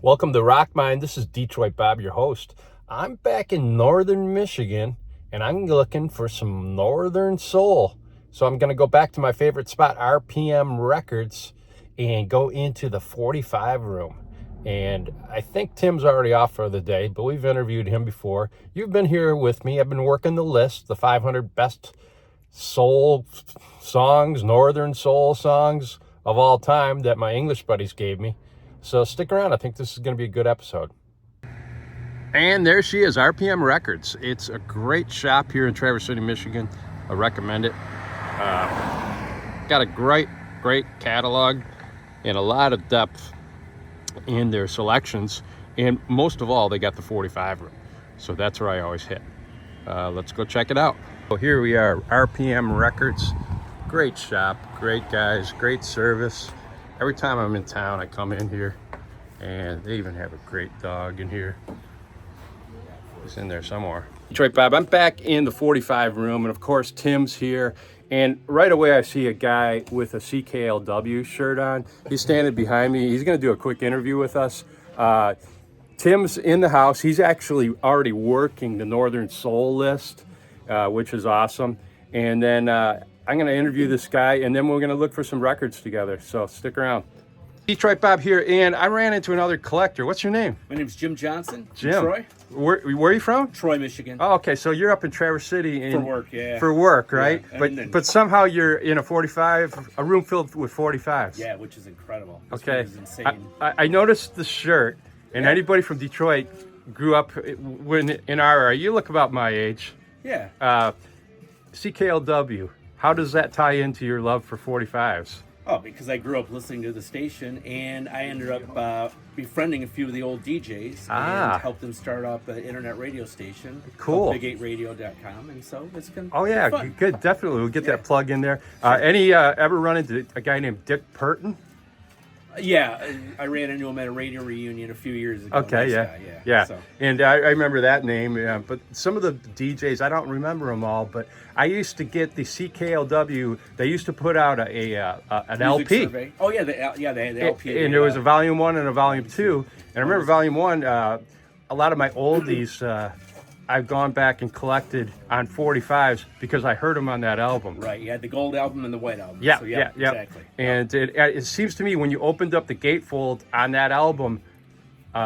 Welcome to RockMine. This is Detroit Bob, your host. I'm back in northern Michigan, and I'm looking for some northern soul. So I'm going to go back to my favorite spot, RPM Records, and go into the 45 room. And I think Tim's already off for the day, but we've interviewed him before. You've been here with me. I've been working the list, the 500 best soul songs, northern soul songs of all time that my English buddies gave me. So stick around. I think this is going to be a good episode. And there she is, RPM Records. It's a great shop here in Traverse City, Michigan. I recommend it. Got a great catalog and a lot of depth in their selections. And most of all, they got the 45 room. So that's where I always hit. Let's go check it out. So here we are, RPM Records. Great shop, great guys, great service. Every time I'm in town, I come in here, and they even have a great dog in here. He's in there somewhere. Detroit Bob, I'm back in the 45 room, and of course, Tim's here. And right away, I see a guy with a CKLW shirt on. He's standing behind me. He's going to do a quick interview with us. Tim's in the house. He's actually already working the Northern Soul list, which is awesome. And then I'm going to interview this guy, and then we're going to look for some records together. So stick around. Detroit Bob here, and I ran into another collector. What's your name? My name's Jim Johnson. Jim. Troy. Where are you from? Troy, Michigan. Oh, okay. So you're up in Traverse City. For work, yeah. For work, right? Yeah. But somehow you're in a room filled with 45s. Yeah, which is incredible. This Okay. is insane. I noticed the shirt, and Yeah. anybody from Detroit grew up when in our area. You look about my age. Yeah. CKLW. How does that tie into your love for 45s? Oh, because I grew up listening to the station, and I ended up befriending a few of the old DJs and helped them start up an internet radio station. Cool. Big8radio.com, and so it's been Oh yeah, fun. good. Definitely, we'll get Yeah. that plug in there. Any ever run into a guy named Dick Purton? Yeah, I ran into him at a radio reunion a few years ago. Okay, Nice yeah, guy, yeah. So, And I remember that name. Yeah, but some of the DJs, I don't remember them all. But I used to get the CKLW. They used to put out an music LP. survey. Oh yeah, they had the LP. And there was a volume 1 and a volume 2. And I remember volume 1. A lot of my oldies, I've gone back and collected on 45s because I heard them on that album. Right, you had the gold album and the white album. Yeah, So, yeah, exactly. And it seems to me when you opened up the gatefold on that album,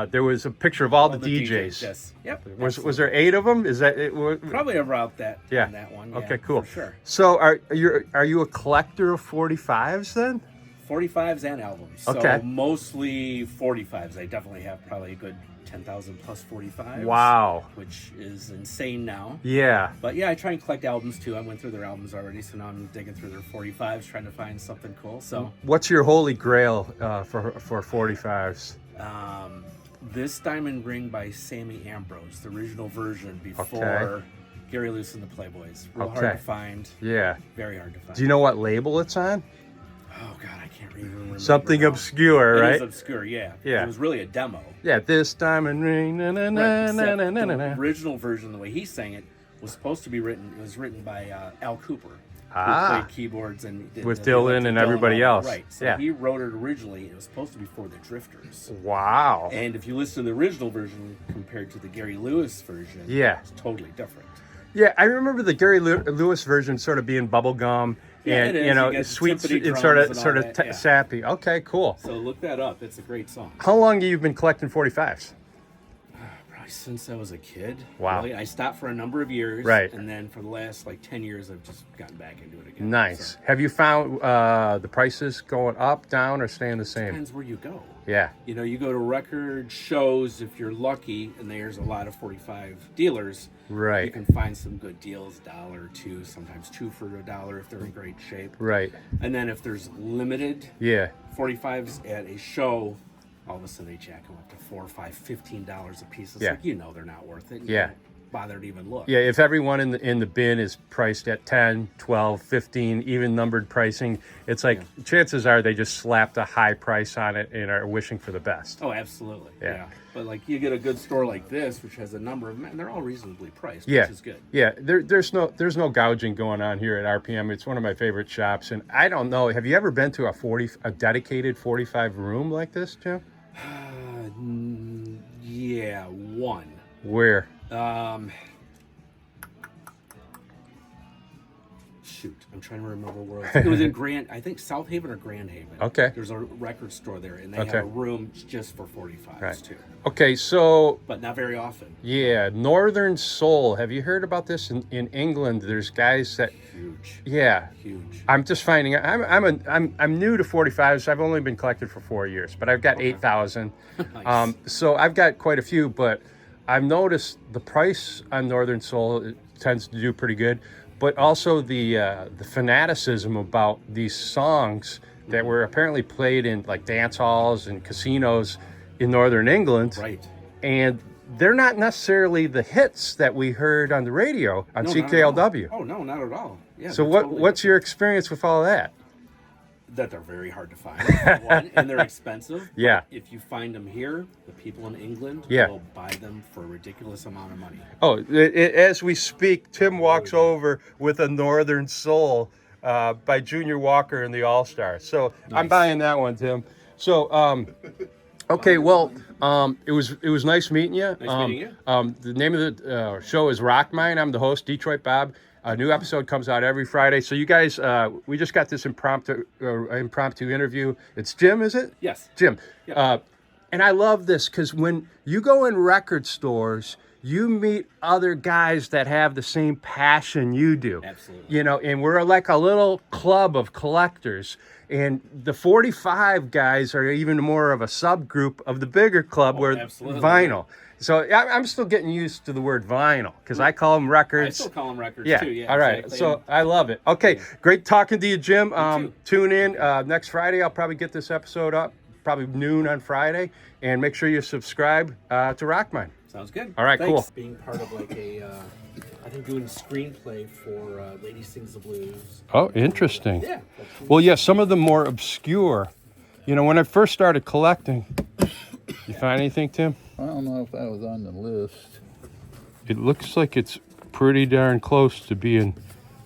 there was a picture of all the DJs. Yes. Yep. Was there 8 of them? Is that it? Probably about that. Yeah. On that one. Okay, Yeah, cool. For sure. So are you a collector of 45s then? 45s and albums. Okay. So mostly 45s. I definitely have probably a good 10,000 plus 45s. Wow. Which is insane now. Yeah. But yeah, I try and collect albums too. I went through their albums already, so now I'm digging through their 45s, trying to find something cool. So What's your holy grail for 45s? this diamond ring by Sammy Ambrose, the original version before Okay. Gary Lewis and the Playboys. Real Okay. hard to find. Yeah. Very hard to find. Do you know what label it's on? Oh God, I can't even remember. Something now. obscure, It right? is obscure, yeah. Yeah. It was really a demo. Yeah, this diamond ring. Na, na, na, Right, na, except na, na, na, the na. original version, the way he sang it, was supposed to be written. It was written by Al Cooper, who Ah. played keyboards and did With the Dylan electric and Dylan everybody album. else. Right. So Yeah. he wrote it originally. It was supposed to be for the Drifters. Wow. And if you listen to the original version compared to the Gary Lewis version, Yeah. it's totally different. Yeah, I remember the Gary Lewis version sort of being bubblegum Yeah, and it is. you know, You got the sweet timpani and drums sort and of all that, yeah. sappy. Okay, cool. So look that up. It's a great song. How long have you been collecting 45s? Probably since I was a kid. Wow. Really. I stopped for a number of years. Right. And then for the last 10 years, I've just gotten back into it again. Nice. So, Have you found the prices going up, down, or staying the same? depends where you go. Yeah. You know, you go to record shows if you're lucky, and there's a lot of 45 dealers. You Right. can find some good deals, $1 or $2, sometimes 2 for $1 if they're in great shape. Right. And then if there's limited Yeah. 45s at a show, all of a sudden they jack them up to $4, $5, $15 a piece. It's Yeah. like, you know, they're not worth it. You Yeah. don't bother to even look. Yeah, if everyone in the bin is priced at 10, 12, 15, even numbered pricing, it's like chances are they just slapped a high price on it and are wishing for the best. Oh, absolutely. Yeah. Yeah. But like you get a good store like this, which has a number of, and they're all reasonably priced, Yeah. which is good. Yeah, there's no gouging going on here at RPM. It's one of my favorite shops, and I don't know. Have you ever been to a dedicated 45 room like this, Jim? one. Where? Shoot, I'm trying to remember where it was in I think South Haven or Grand Haven. Okay. There's a record store there, and they have a room just for 45s too. Okay, so... But not very often. Yeah, Northern Soul. Have you heard about this in England? There's guys that... Huge. Yeah. Huge. I'm just finding out. I'm new to 45s. I've only been collecting for 4 years, but I've got 8,000. Nice. So I've got quite a few, but I've noticed the price on Northern Soul tends to do pretty good. But also the fanaticism about these songs that were apparently played in like dance halls and casinos in Northern England. Right. And they're not necessarily the hits that we heard on the radio on CKLW. Oh, no, not at all. Yeah. So what's your experience with all that? That they're very hard to find, one, and they're expensive. Yeah. But if you find them here, the people in England will buy them for a ridiculous amount of money. Oh, as we speak, Tim walks over with a Northern Soul by Junior Walker and the All-Stars. So nice. I'm buying that one, Tim. So, okay, well, it was nice meeting you. Nice meeting you. The name of the show is RockMine. I'm the host, Detroit Bob. A new episode comes out every Friday. So you guys, we just got this impromptu interview. It's Jim, is it? Yes. Jim. Yep. And I love this because when you go in record stores, you meet other guys that have the same passion you do. Absolutely. You know, and we're like a little club of collectors. And the 45 guys are even more of a subgroup of the bigger club where vinyl. So I'm still getting used to the word vinyl because I call them records. I still call them records too. Yeah. All right. Exactly. So I love it. Okay. Great talking to you, Jim. Tune in next Friday. I'll probably get this episode up probably noon on Friday, and make sure you subscribe to RockMine. Sounds good. All right. Thanks. Cool. Being part of like I think doing a screenplay for Lady Sings the Blues. Oh, interesting. Yeah. Well, yeah, some of them more obscure. You know, when I first started collecting, you find anything, Tim? I don't know if that was on the list. It looks like it's pretty darn close to being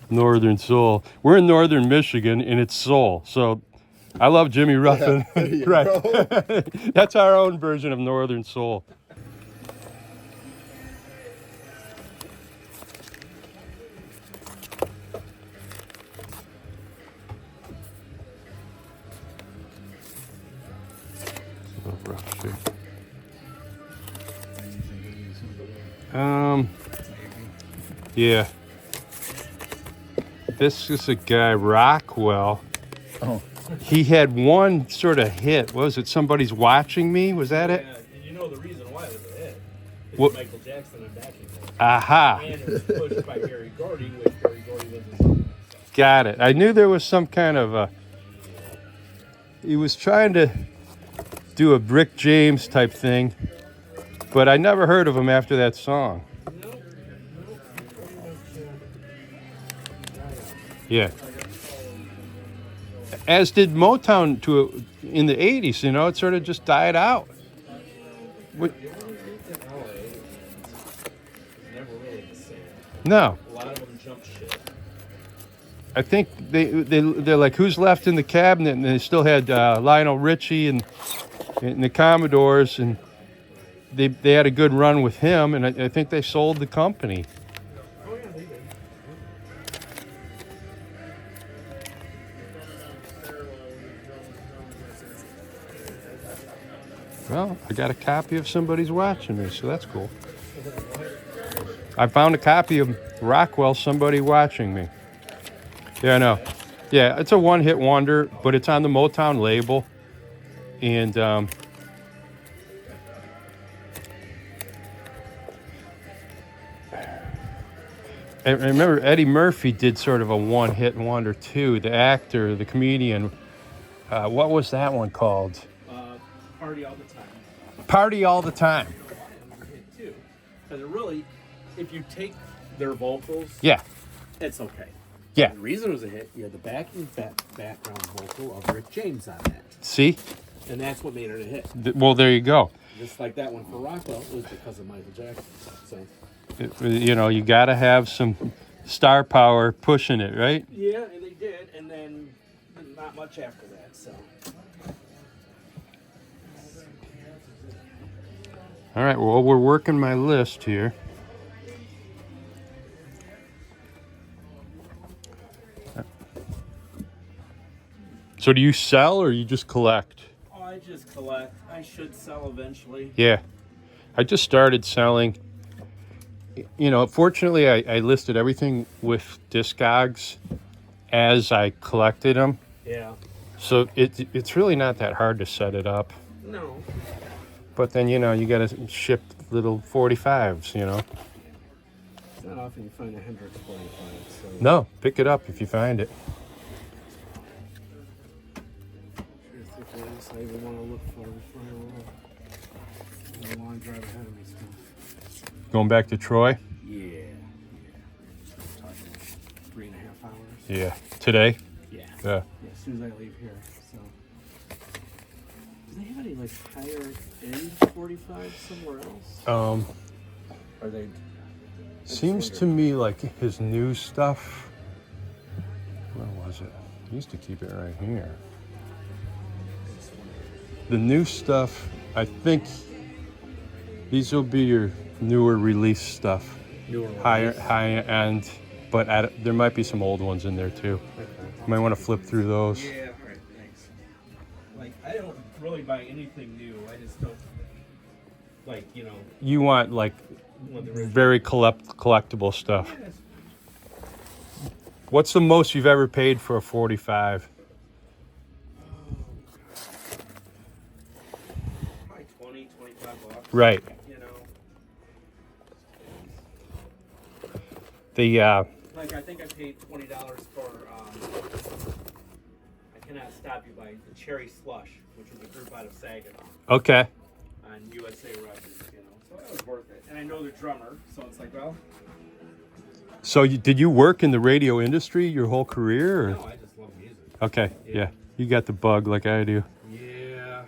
Northern Soul. We're in Northern Michigan, and it's soul. So I love Jimmy Ruffin. Yeah, right. That's our own version of Northern Soul. Rough shape. Yeah. This is a guy, Rockwell. Oh. He had one sort of hit. What was it? Somebody's Watching Me? Was that it? Yeah, and you know the reason why it was a hit. What? Michael Jackson and backing him. Aha. And it was pushed by Berry Gordy, which Berry Gordy was his own. Got it. I knew there was some kind of he was trying to do a Rick James type thing, but I never heard of him after that song. Yeah. As did Motown in the 80s, you know, it sort of just died out. No. A lot of them jump ship. I think they're like, who's left in the cabinet? And they still had Lionel Richie and the Commodores, and they had a good run with him, and I think they sold the company. Well, I got a copy of Somebody's Watching Me, so that's cool. I found a copy of Rockwell, Somebody Watching Me. Yeah, I know. Yeah, it's a one-hit wonder, but it's on the Motown label. And I remember Eddie Murphy did sort of a one-hit wonder too. The actor, the comedian. What was that one called? Party All the Time. Party All the Time. Too. Because it really, if you take their vocals, Yeah. it's okay. Yeah. The reason it was a hit, you had the background vocal of Rick James on that. See? And that's what made it a hit. Well, there you go. Just like that one for Rockwell, it was because of Michael Jackson. So. You know, you got to have some star power pushing it, right? Yeah, and they did, and then not much after that, so. All right, well, we're working my list here. So do you sell or you just collect? Oh, I just collect. I should sell eventually. Yeah, I just started selling. You know, fortunately, I listed everything with Discogs as I collected them. Yeah. So it's really not that hard to set it up. No. But then, you know, you got to ship little 45s, you know. It's not often you find a Hendrix 45. So. No, pick it up if you find it. I think what else I even want to look for before I roll. A long drive ahead of me still. Going back to Troy? Yeah. I'm talking 3.5 hours. Yeah. Today? Yeah. Yeah. As soon as I leave here. So. Do they have any like higher end 45 somewhere else? Are they? Seems to me like his new stuff. Where was it? He used to keep it right here. The new stuff, I think these will be your newer release stuff. Higher end, but there might be some old ones in there too. Okay. You might want to flip through those. Yeah, all right, thanks. Like, I don't really buy anything new. I just don't, like, you know. You want like very collectible stuff. Yeah, What's the most you've ever paid for a 45? probably 20, 25 bucks. Right. You know. Like, I think I paid $20 for, I Cannot Stop You by the Cherry Slush, which was a group out of Saginaw. Okay. On USA Records, you know. So that was worth it. And I know the drummer, so it's like, well. So did you work in the radio industry your whole career? Or? No, I just love music. Okay, yeah. You got the bug like I do. Yeah.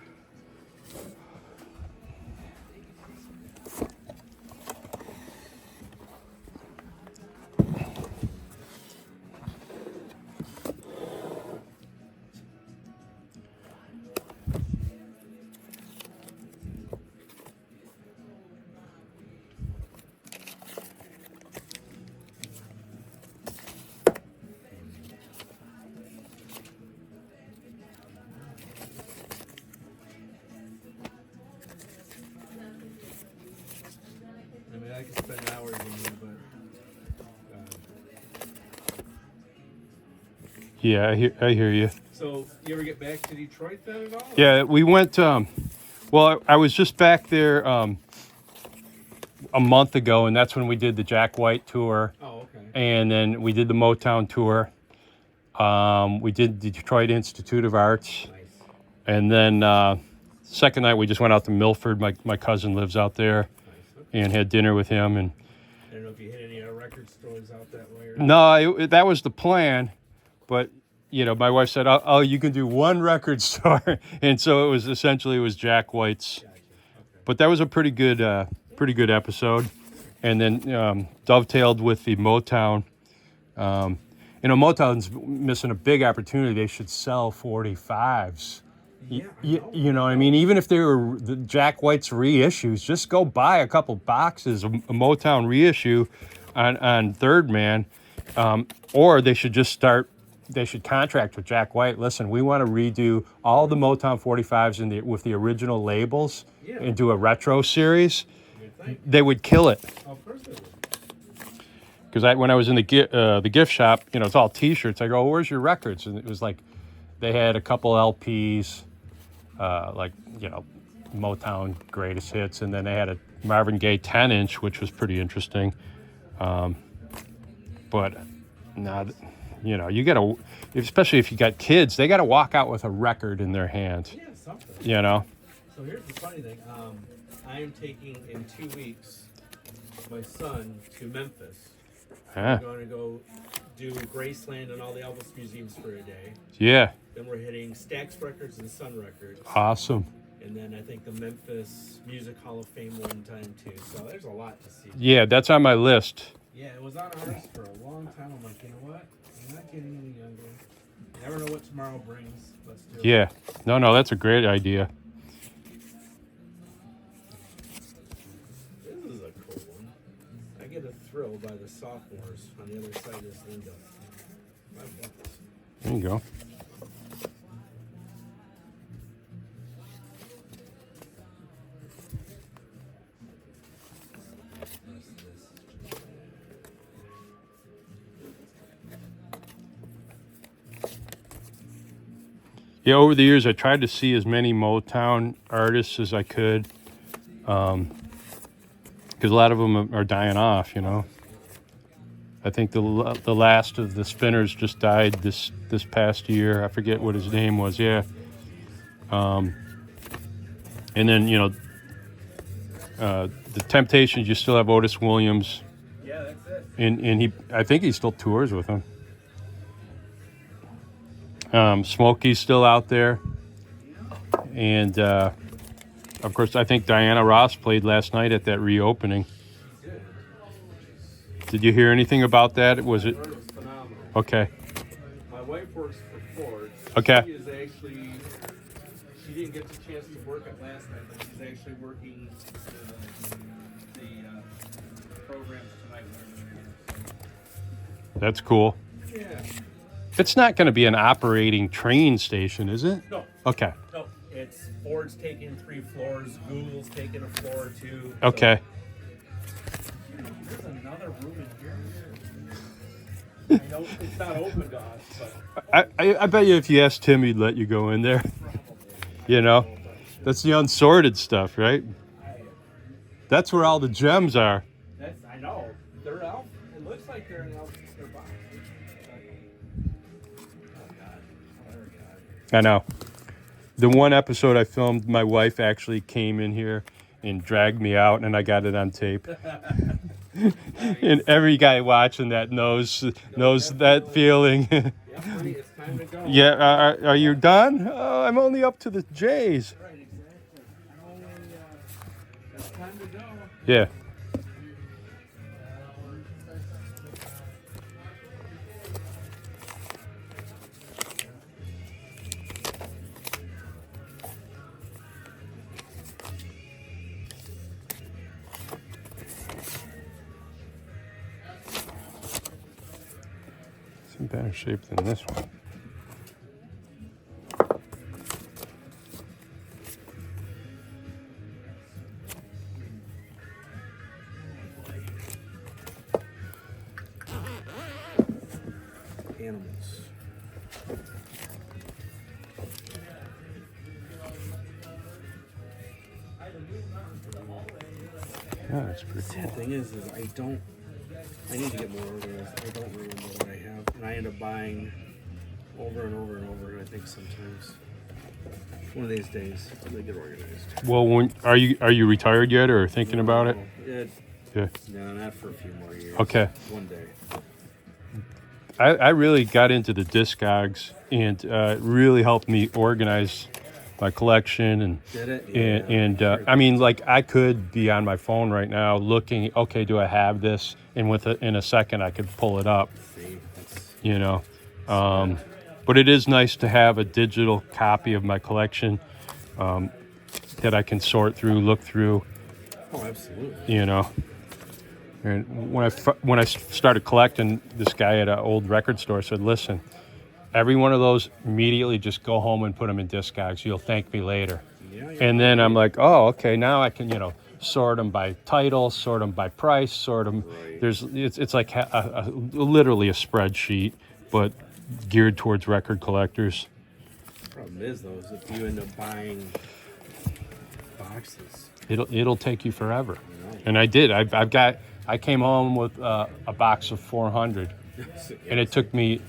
I mean, I could spend hours in here, but Yeah, I hear you. so you ever get back to Detroit then at all? Yeah, we went. Well, I was just back there a month ago, and that's when we did the Jack White tour, Oh, okay. and then we did the Motown tour. We did the Detroit Institute of Arts, Nice. and then second night we just went out to Milford. My cousin lives out there, Nice. Okay. and had dinner with him. And I don't know if you hit any record stores out that way or no, that was the plan, but you know, my wife said, "Oh, you can do one record store," and so it was Jack White's. Gotcha. Okay. But that was a pretty good episode, and then dovetailed with the Motown. You know, Motown's missing a big opportunity. They should sell 45s. Yeah, You know what I mean? Even if they were the Jack White's reissues, just go buy a couple boxes of a Motown reissue on Third Man, or they should just start. They should contract with Jack White. Listen, we want to redo all the Motown 45s with the original labels and do a retro series. They would kill it. Of course they would. Because when I was in the gift shop, you know, it's all T-shirts. I go, "Where's your records?" And it was like they had a couple LPs, like, you know, Motown greatest hits, and then they had a Marvin Gaye 10-inch, which was pretty interesting. But now, you know, you gotta, especially if you got kids, they gotta walk out with a record in their hand. Yeah, something. You know. So here's the funny thing. I am taking in 2 weeks my son to Memphis. Yeah. We're going to go do Graceland and all the Elvis museums for a day. Yeah. Then we're hitting Stax Records and Sun Records. Awesome. And then I think the Memphis Music Hall of Fame one time too. So there's a lot to see. Yeah, that's on my list. Yeah, it was on ours for a long time. I'm like, you know what? I'm not getting any younger. You never know what tomorrow brings. Let's do it. Yeah. No, that's a great idea. get a thrill by the sophomores. On the other side is Linda. There you go. Yeah, over the years, I tried to see as many Motown artists as I could, because a lot of them are dying off, you know. I think the last of the Spinners just died this past year. I forget what his name was. Yeah. And then, you know, the Temptations, you still have Otis Williams. Yeah, that's it. And I think he still tours with them. Smokey's still out there. And, of course, I think Diana Ross played last night at that reopening. Did you hear anything about that? Was it? It was phenomenal. Okay. My wife works for Ford. Okay. She is actually, she didn't get the chance to work it last night, but she's actually working the programs tonight. That's cool. Yeah. It's not going to be an operating train station, is it? No. Okay. No, it's Ford's taking 3 floors, Google's taking a floor or 2. Okay. There's another room in here. I know it's not open to us, but I bet you if you asked Tim, he'd let you go in there. You know, that's the unsorted stuff, right? That's where all the gems are. that's, I know. They're out. It looks like they're in their box. Oh, God. Oh, God. I know. The one episode I filmed, my wife actually came in here and dragged me out, and I got it on tape. And every guy watching that knows that feeling. Yeah, buddy, it's time to go. Yeah, are you done? Oh, I'm only up to the J's. Right, exactly. It's time to go. Yeah. It's in better shape than this one. Animals. Yeah, that's pretty Sad cool. thing is I need to get more organized. I don't remember what I have. And I end up buying over and over and over, I think sometimes. One of these days, I'm gonna get organized. Well, are you retired yet, or thinking about it? Yeah. No, not for a few more years. Okay. One day. I really got into the Discogs, and it really helped me organize my collection. And Did it? and Sure. I mean, like, I could be on my phone right now looking. Okay, do I have this? And in a second, I could pull it up. See, that's, You know. But it is nice to have a digital copy of my collection that I can sort through, look through. oh, absolutely. You know. And when I started collecting, this guy at an old record store said, "Listen, every one of those, immediately just go home and put them in Discogs. You'll thank me later." Yeah. And then I'm like, "Oh, okay. Now I can, sort them by title, sort them by price, sort them." Right. It's like literally a spreadsheet, but geared towards record collectors. Problem is, though, is if you end up buying boxes, It'll take you forever. you know. And I did. I came home with a box of 400, and it took me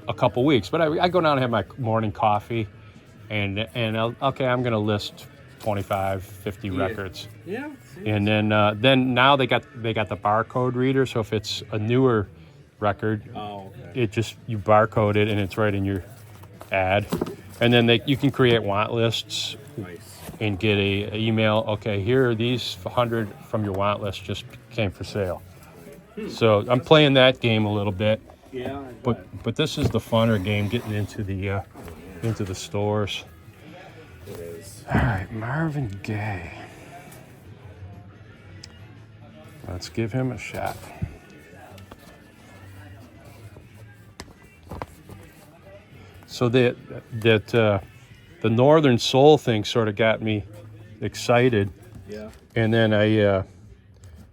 a couple weeks. But I go down and have my morning coffee, and okay, I'm going to list 25, 50 records. Yeah. See? And then now they got the barcode reader, so if it's a newer record, Oh, okay. it just, you barcode it and it's right in your ad. And then you can create want lists Nice. and get a email. Okay, here are these 100 from your want list just came for sale. So I'm playing that game a little bit, Yeah. but this is the funner game, getting into the stores. It is. All right, Marvin Gaye. Let's give him a shot. So the Northern Soul thing sort of got me excited. Yeah. And then I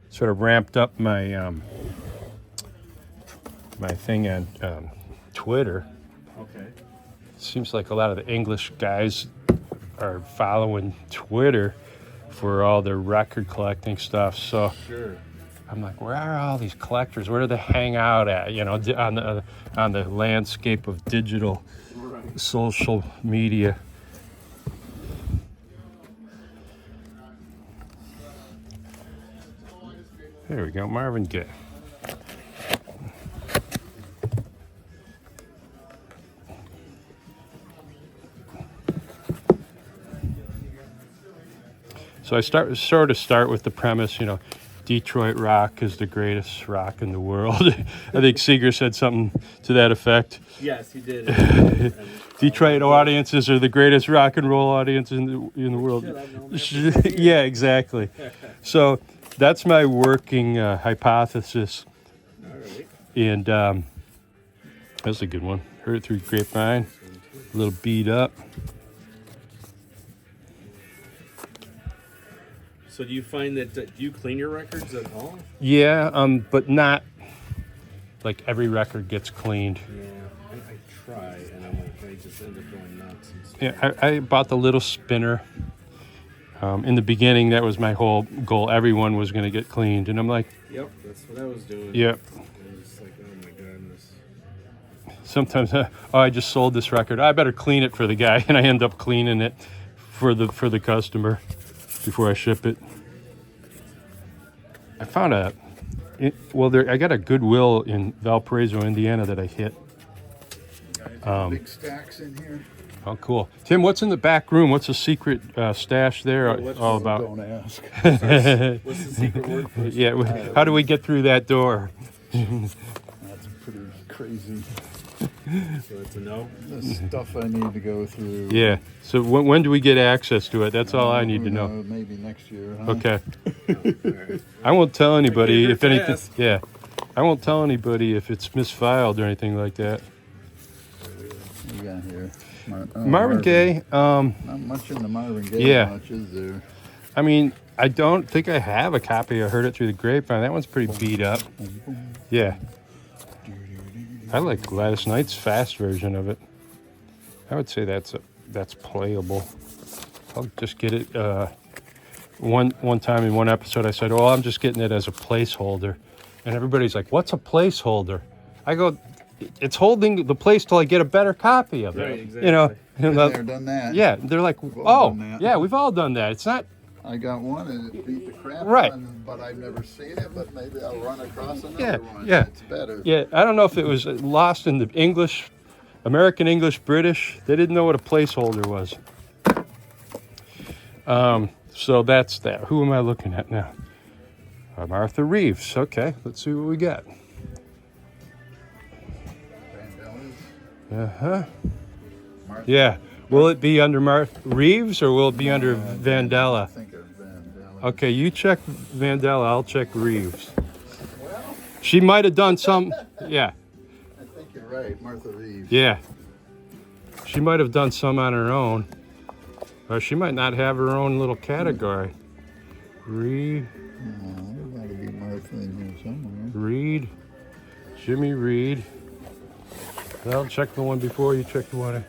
sort of ramped up my my thing on Twitter. Okay. Seems like a lot of the English guys are following Twitter for all their record collecting stuff. So Sure. I'm like, where are all these collectors? Where do they hang out at? You know, on the landscape of digital social media. There we go, Marvin Gaye. So I start with the premise, you know, Detroit rock is the greatest rock in the world. I think Seeger said something to that effect. Yes, he did. Detroit audiences are the greatest rock and roll audience in the world. Yeah, exactly. So that's my working hypothesis. All right. And that's a good one. Heard it through grapevine. A little beat up. So do you find that do you clean your records at all? Yeah, but not like every record gets cleaned. Yeah, I try, and I'm like, I just end up going nuts. And stuff. Yeah, I bought the little spinner. In the beginning, that was my whole goal. Everyone was going to get cleaned, and I'm like, Yep, that's what I was doing. yep. I'm just like, oh my goodness. Sometimes, I just sold this record. I better clean it for the guy, and I end up cleaning it for the customer before I ship it. I found I got a Goodwill in Valparaiso, Indiana that I hit. Big stacks in here. Oh, cool. Tim, what's in the back room? What's the secret stash there all about? Don't ask. What's the secret word for Yeah, how do we get through that door? That's pretty crazy. So it's a no? The stuff I need to go through. Yeah. So when do we get access to it? That's all I need to know. Maybe next year. Huh? Okay. All right. I won't tell anybody Okay, if anything. fast. Yeah. I won't tell anybody if it's misfiled or anything like that. What you got here? Marvin Gaye. Not much in the Marvin Gaye. Yeah. Much is there? I mean, I don't think I have a copy. I heard it through the grapevine. That one's pretty beat up. Yeah. I like Gladys Knight's fast version of it. I would say that's playable. I'll just get it. One time in one episode, I said, "Oh, I'm just getting it as a placeholder," and everybody's like, "What's a placeholder?" I go, "It's holding the place till I get a better copy of it." Right, exactly. You know. Been there, done that. Yeah, they're like, all "Oh, done that." yeah, we've all done that." It's not. I got one and it beat the crap Right. one, but I've never seen it. But maybe I'll run across another Yeah, one. yeah. It's better. Yeah, I don't know if it was lost in the English, American English, British. They didn't know what a placeholder was. So that's that. Who am I looking at now? Martha Reeves. Okay, let's see what we got. Uh-huh. Yeah. Will it be under Martha Reeves or will it be under Vandella? I think of Vandella. Okay, you check Vandella, I'll check Reeves. She might have done some, yeah, I think you're right, Martha Reeves. yeah. She might have done some on her own. Or she might not have her own little category. Reed, There got to be Martha in here somewhere. Reed, Jimmy Reed. Well, check the one before you check the one.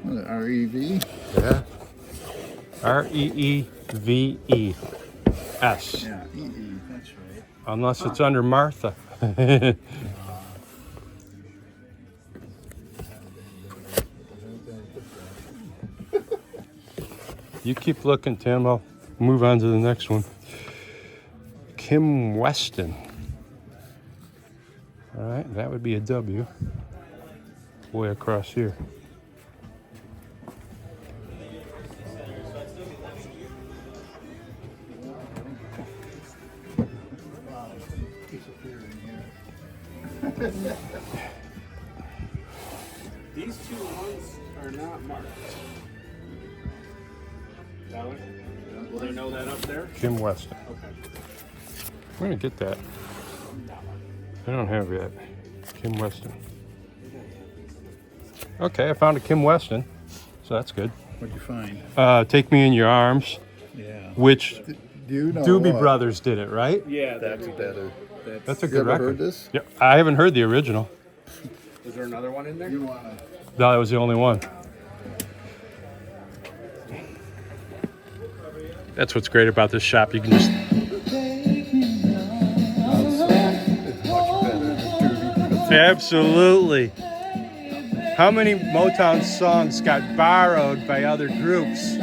What, R-E-V? Yeah. Reeves. Yeah, E-E, that's right. Unless it's under Martha. You keep looking, Tim. I'll move on to the next one. Kim Weston. All right, that would be a W. Way across here. These two ones are not marked. That one? Will they know that up there? Kim Weston. Okay. We're gonna get that. I don't have it yet. Kim Weston. Okay, I found a Kim Weston, so that's good. What'd you find? Take Me in Your Arms, Yeah. which Do you know Doobie what? Brothers did it, right? Yeah, That's better. That's a You good ever record. heard this? Yeah, I haven't heard the original. Is there another one in there? You wanna? No, that was the only one. That's what's great about this shop. You can just It's much better than Doobie. absolutely. How many Motown songs got borrowed by other groups?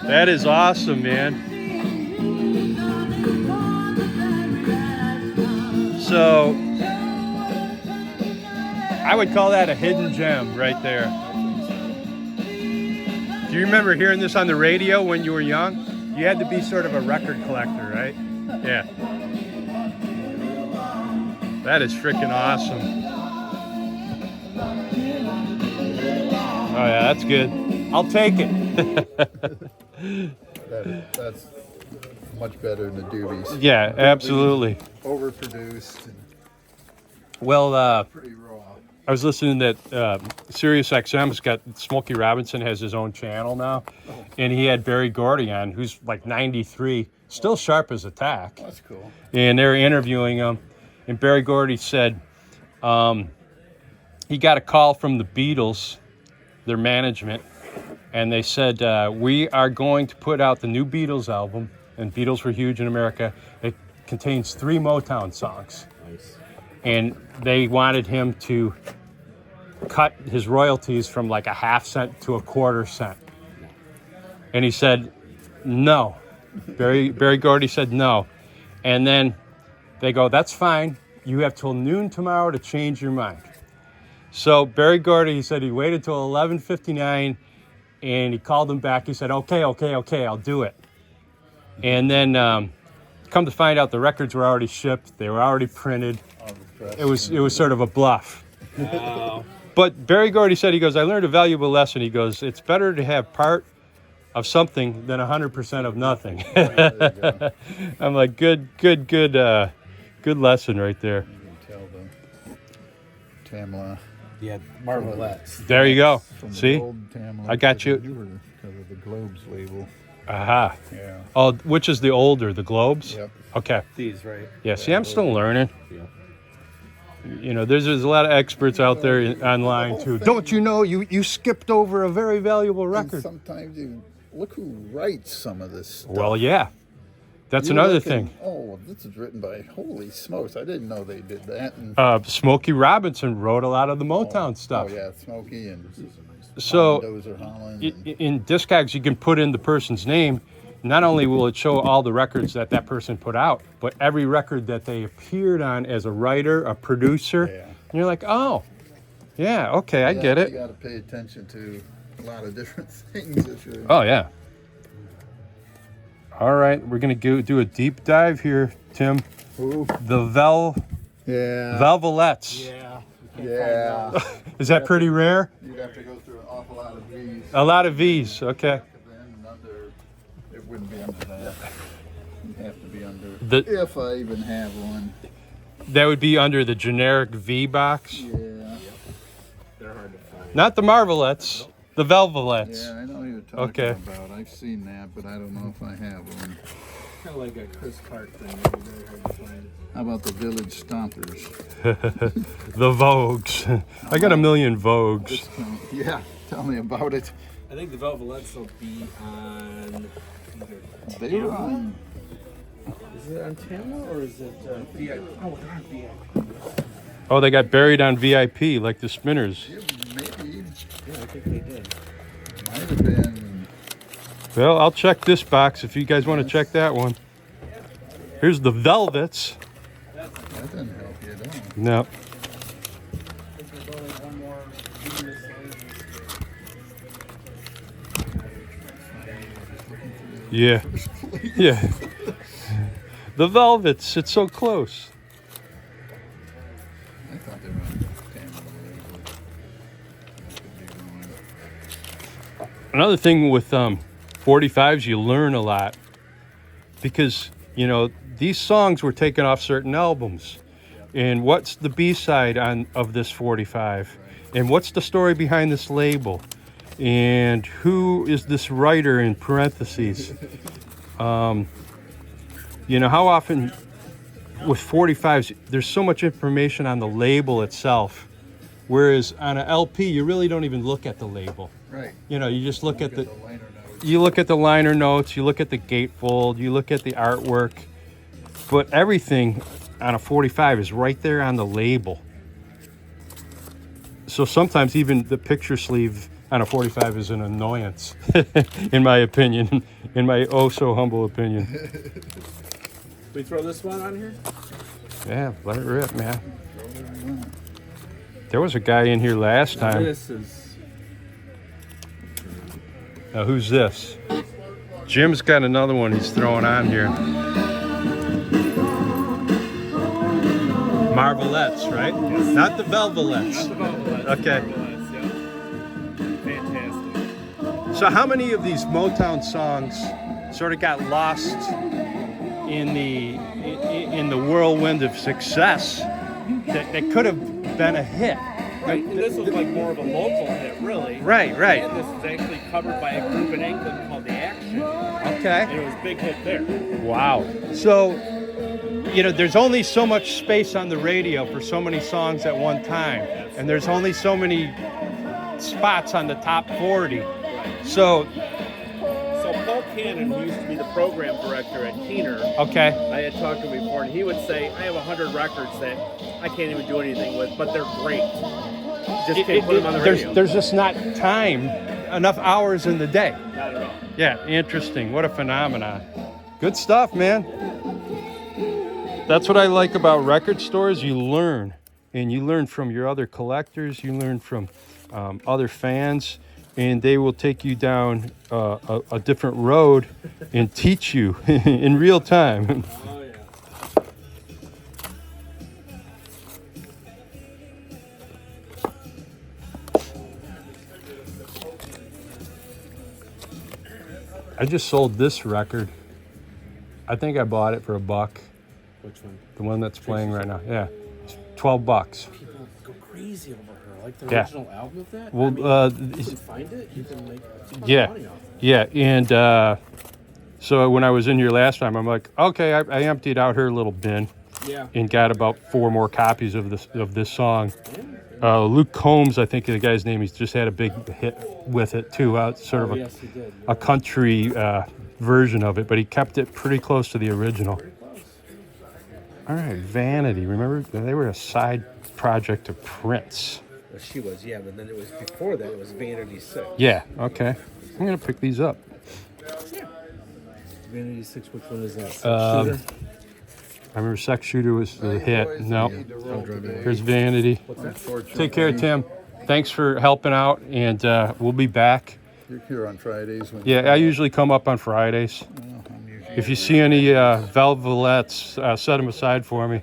That is awesome, man. So, I would call that a hidden gem right there. Do you remember hearing this on the radio when you were young? You had to be sort of a record collector, right? Yeah. That is freaking awesome. Oh yeah, that's good. I'll take it. That's much better than the Doobies. Yeah, absolutely. Overproduced and Well, pretty raw. I was listening that Sirius XM's got Smokey Robinson has his own channel now, and he had Berry Gordy on, who's like 93, still sharp as a tack. That's cool. And they're interviewing him, and Berry Gordy said he got a call from the Beatles, their management, and they said, we are going to put out the new Beatles album, and Beatles were huge in America. It contains 3 Motown songs. Nice. And they wanted him to cut his royalties from like a half cent to a quarter cent. And he said, no. Berry Gordy said no. And then they go, that's fine. You have till noon tomorrow to change your mind. So Berry Gordy, he said he waited till 11:59 and he called them back. He said, okay, I'll do it. And then come to find out the records were already shipped. They were already printed. It was sort of a bluff. Wow. But Berry Gordy said, he goes, I learned a valuable lesson. He goes, it's better to have part of something than 100% of nothing. I'm like, good lesson right there. You can tell the Tamla. Yeah, Marvelettes. There you go. From the See? old Tamla I got to you. the newer, because of the Globes label. Aha. Yeah. Oh, which is the older, the Globes? Yep. Okay. These, right? Yeah, see, I'm still learning. Yeah. You know, there's a lot of experts out there online too. Don't you know you skipped over a very valuable And record? sometimes you look who writes some of this stuff. Well, yeah. That's You're another looking, thing. Oh, this is written by, holy smokes, I didn't know they did that. And, Smokey Robinson wrote a lot of the Motown stuff. Oh, yeah, Smokey and So Dozer Holland. in Discogs, you can put in the person's name. Not only will it show all the records that person put out, but every record that they appeared on as a writer, a producer. Yeah. And you're like, oh, yeah, okay, I get You it. got to pay attention to a lot of different things if you're. Oh, yeah. All right, we're going to do a deep dive here, Tim. Ooh, The yeah. Velvelettes. Yeah. Yeah. Is that pretty rare? You'd have to go through an awful lot of V's. A lot of V's, okay. Then under, it wouldn't be under that. It'd have to be under, The- if I even have one. That would be under the generic V box. Yeah. They're hard to find. Not the Marvelettes, the Velvelettes. Yeah, I know who you're talking Okay. about. I've seen that, but I don't know if I have one. Kind of like a Chris Clark thing. It'd be very hard to find. How about the Village Stompers? The Vogues. I got a million Vogues. Yeah, tell me about it. I think the Velvelettes will be on either They were on. Is it on Tamla or is it VIP? Oh, they're on VIP. Oh, they got buried on VIP like the Spinners. Maybe. Yeah, I think they did. Might have been. Well, I'll check this box if you guys want to check that one. Here's the Velvets. That didn't help you at all. No. I think there's only one more Venus Yeah. Yeah. The Velvets. It's so close. I thought they were on Tamla label. I could be wrong. Another thing with 45s, you learn a lot because, you know, these songs were taken off certain albums. And what's the B-side of this 45? And what's the story behind this label? And who is this writer in parentheses? You know, how often with 45s, there's so much information on the label itself. Whereas on an LP, you really don't even look at the label. Right. You know, you just look at the liner notes. you look at the liner notes, you look at the gatefold, you look at the artwork, but everything on a 45 is right there on the label. So sometimes even the picture sleeve on a 45 is an annoyance, in my opinion, in my oh so humble opinion. We throw this one on here? Yeah, let it rip, man. There was a guy in here last time. This is... Now, who's this? Jim's got another one he's throwing on here. Marvelettes, right? Yes. Not the Velvelettes. Not the Velvelettes. Okay. Velvelettes, yeah. Fantastic. So how many of these Motown songs sort of got lost in the whirlwind of success that could have been a hit? Right, and this was like more of a local hit, really. Right. And this was actually covered by a group in England called The Action. Okay. And it was a big hit there. Wow. So, you know, there's only so much space on the radio for so many songs at one time. And there's only so many spots on the top 40. Right. So Paul Cannon, who used to be the program director at Keener, okay. I had talked to him before, and he would say, I have 100 records that I can't even do anything with, but they're great. Just can't put them on the radio. There's just not time, enough hours in the day. Not at all. Yeah, interesting. What a phenomenon. Good stuff, man. That's what I like about record stores. You learn. And you learn from your other collectors. You learn from other fans. And they will take you down a different road and teach you in real time. Oh, yeah. I just sold this record. I think I bought it for $1. Which one? The one that's playing right now. Yeah, it's $12. People go crazy over her. Like the Yeah. original album of that? Well, I mean, you can find it, you can make some yeah, money off it. yeah, and so when I was in here last time, I'm like, okay, I emptied out her little bin Yeah. and got about 4 more copies of this song. Luke Combs, I think the guy's name, he's just had a big hit with it too. Sort of Yes, he did. a country version of it, but he kept it pretty close to the original. All right, Vanity. Remember, they were a side project of Prince. Well, she was, yeah, but then it was before that, it was Vanity 6. Yeah, okay. I'm going to pick these up. Vanity 6, which one is that? Shooter? I remember Sex Shooter was the hit. No. Here's Vanity. Take care, Tim. Thanks for helping out, and we'll be back. You're here on Fridays. Yeah, I usually come up on Fridays. If you see any Velvelettes, set them aside for me.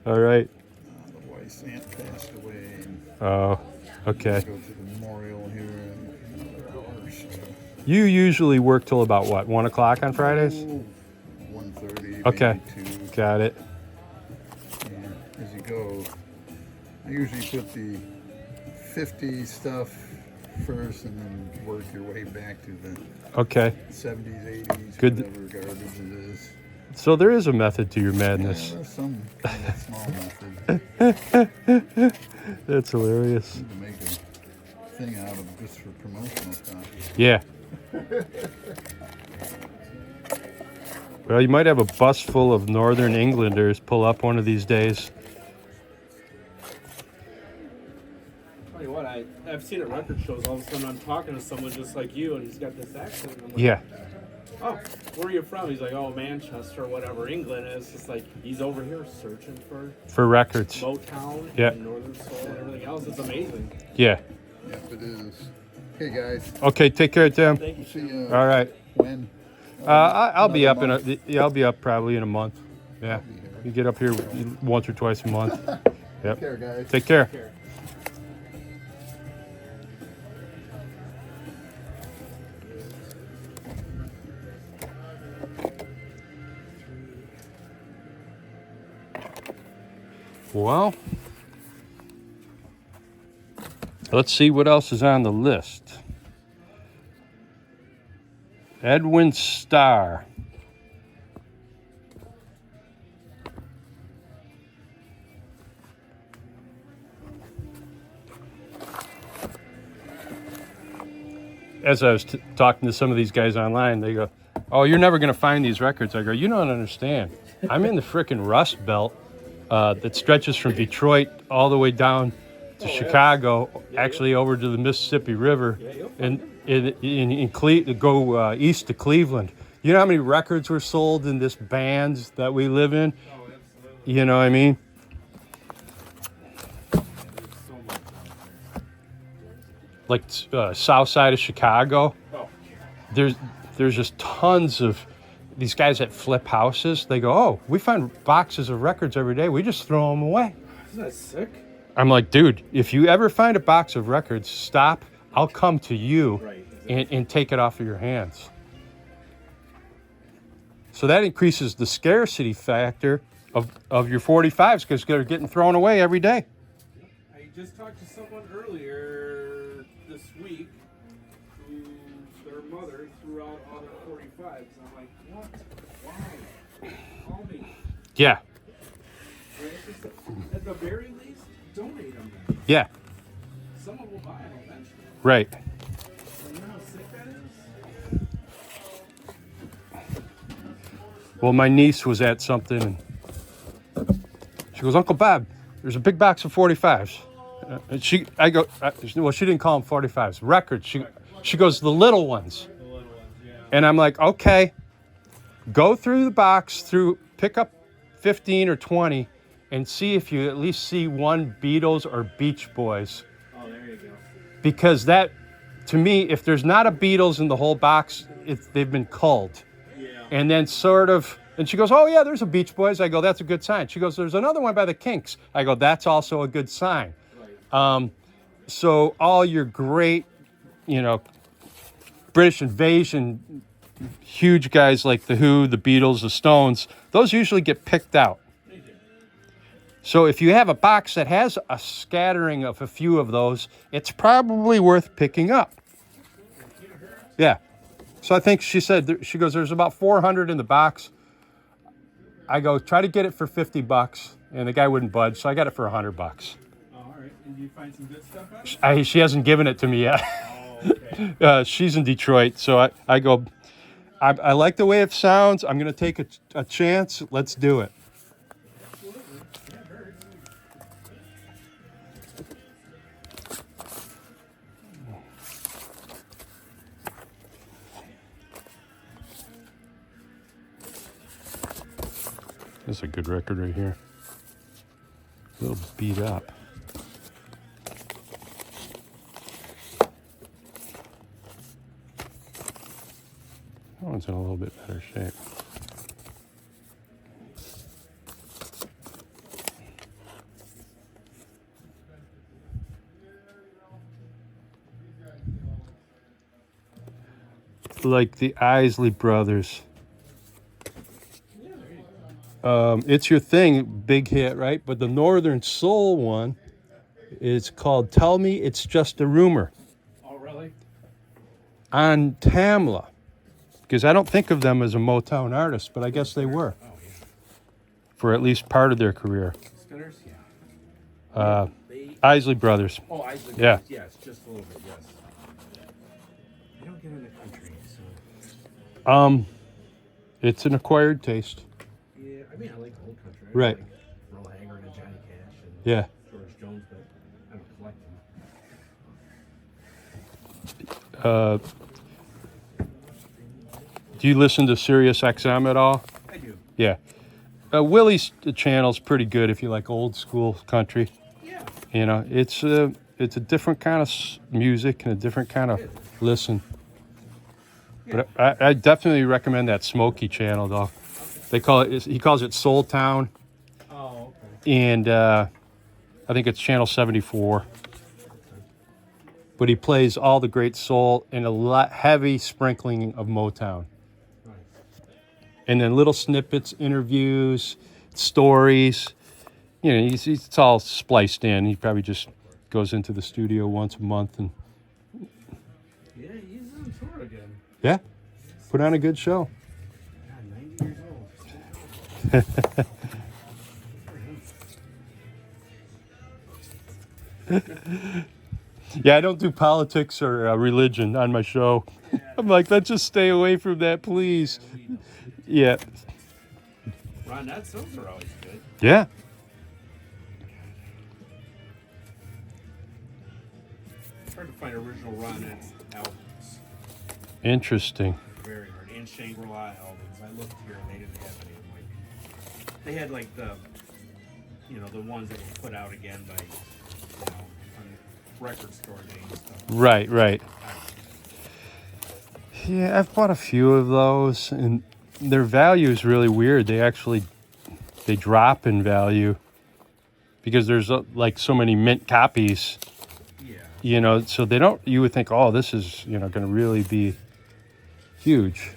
All right. The wife's aunt passed away. Oh, okay. Go to the memorial here in another hour. So. You usually work till about what, 1 o'clock on Fridays? 1:30. Okay. Maybe 2. Got it. Yeah, as you go, I usually put the 50 stuff first and then work your way back to the Okay. 70s, 80s, Good. whatever garbage it is. So there is a method to your Yeah, madness. there's some kind of small method. That's hilarious. Need to make a thing out of just for promotional stuff. Yeah. Well, you might have a bus full of Northern Englanders pull up one of these days. Tell you what, I've seen at record shows, all of a sudden I'm talking to someone just like you, and he's got this accent. And I'm like, Yeah. oh, where are you from? He's like, oh, Manchester, whatever, England. And it's just like, he's over here searching for records. Motown Yeah. and Northern Soul and everything else. It's amazing. Yeah. Yep, it is. Hey guys, Okay, take care, Tim. Thank you. see you. All right. When? I'll be up Another I'll be up probably in a month. Yeah. be here. You get up here once or twice a month. Yep. Take care, guys. Take care. Care. Well, let's see what else is on the list. Edwin Starr. As I was talking to some of these guys online, they go, "Oh, you're never going to find these records." I go, "You don't understand. I'm in the frickin' Rust Belt that stretches from Detroit all the way down to Chicago, actually over to the Mississippi River, and go east to Cleveland. You know how many records were sold in this bands that we live in? You know what I mean? Like south side of Chicago, there's just tons of these guys that flip houses. They go, "Oh, we find boxes of records every day. We just throw them away." Isn't that sick? I'm like, dude, if you ever find a box of records, stop. I'll come to you and take it off of your hands. So that increases the scarcity factor of your 45s because they're getting thrown away every day. I just talked to someone earlier this week who their mother threw out all their 45s. I'm like, what? Why? Call me. Yeah. Right? At the very least, donate them then. Yeah. Someone will buy them eventually. Right. You know how sick that is? Well, my niece was at something and she goes, "Uncle Bob, there's a big box of 45s. And she didn't call them 45s, records. She goes, "The little ones." The little ones, yeah. And I'm like, "Okay, go through the box, pick up 15 or 20 and see if you at least see one Beatles or Beach Boys." Oh, there you go. Because that, to me, if there's not a Beatles in the whole box, they've been culled. Yeah. And then and she goes, "Oh yeah, there's a Beach Boys." I go, "That's a good sign." She goes, "There's another one by the Kinks." I go, "That's also a good sign." Right. So all your great, British Invasion, huge guys like The Who, the Beatles, the Stones, those usually get picked out. They do. So if you have a box that has a scattering of a few of those, it's probably worth picking up. Yeah. So I think she goes, "There's about 400 in the box." I go, "Try to get it for $50." And the guy wouldn't budge. So I got it for $100. Oh, all right. And you find some good stuff out of it? She hasn't given it to me yet. Oh, okay. She's in Detroit. So I go, I like the way it sounds. I'm going to take a chance. Let's do it. Absolutely. That hurts. This is a good record right here. A little beat up. That one's in a little bit better shape. Like the Isley Brothers. It's Your Thing, big hit, right? But the Northern Soul one is called "Tell Me It's Just a Rumor" Oh, really? on Tamla. Because I don't think of them as a Motown artist, but I guess they were. Oh, yeah. For at least part of their career. Spinners? Yeah. Isley Brothers. Oh, Isley. Yeah. Yes, just a little bit, yes. I don't get in the country, so. It's an acquired taste. Yeah, I mean, I like old country. Right. Like Earl Haggard and Johnny Cash and Yeah. George Jones, but I don't collect them. Do you listen to Sirius XM at all? I do. Yeah. Willie's channel's pretty good if you like old school country. Yeah. It's a different kind of music and a different kind of listen. Yeah. But I definitely recommend that Smokey channel, though. He calls it Soul Town, Oh, okay. and I think it's channel 74. But he plays all the great soul and a heavy sprinkling of Motown. Nice. And then little snippets, interviews, stories. you know, it's all spliced in. He probably just goes into the studio once a month and Yeah, he's on tour again. yeah, put on a good show. God, 90 years old. Still Yeah, I don't do politics or religion on my show. I'm like, let's just stay away from that, please. Yeah, Ronette songs are always good. yeah. It's hard to find original Ronette albums. Interesting. Very hard. And Shangri-La albums. I looked here and they didn't have any. Like, they had like the, you know, the ones that were put out again by, you know, on record store day and stuff. Right, right. Yeah, I've bought a few of those, and their value is really weird. They drop in value because there's like so many mint copies. Yeah. You know, so they don't. You would think, oh, this is going to really be huge.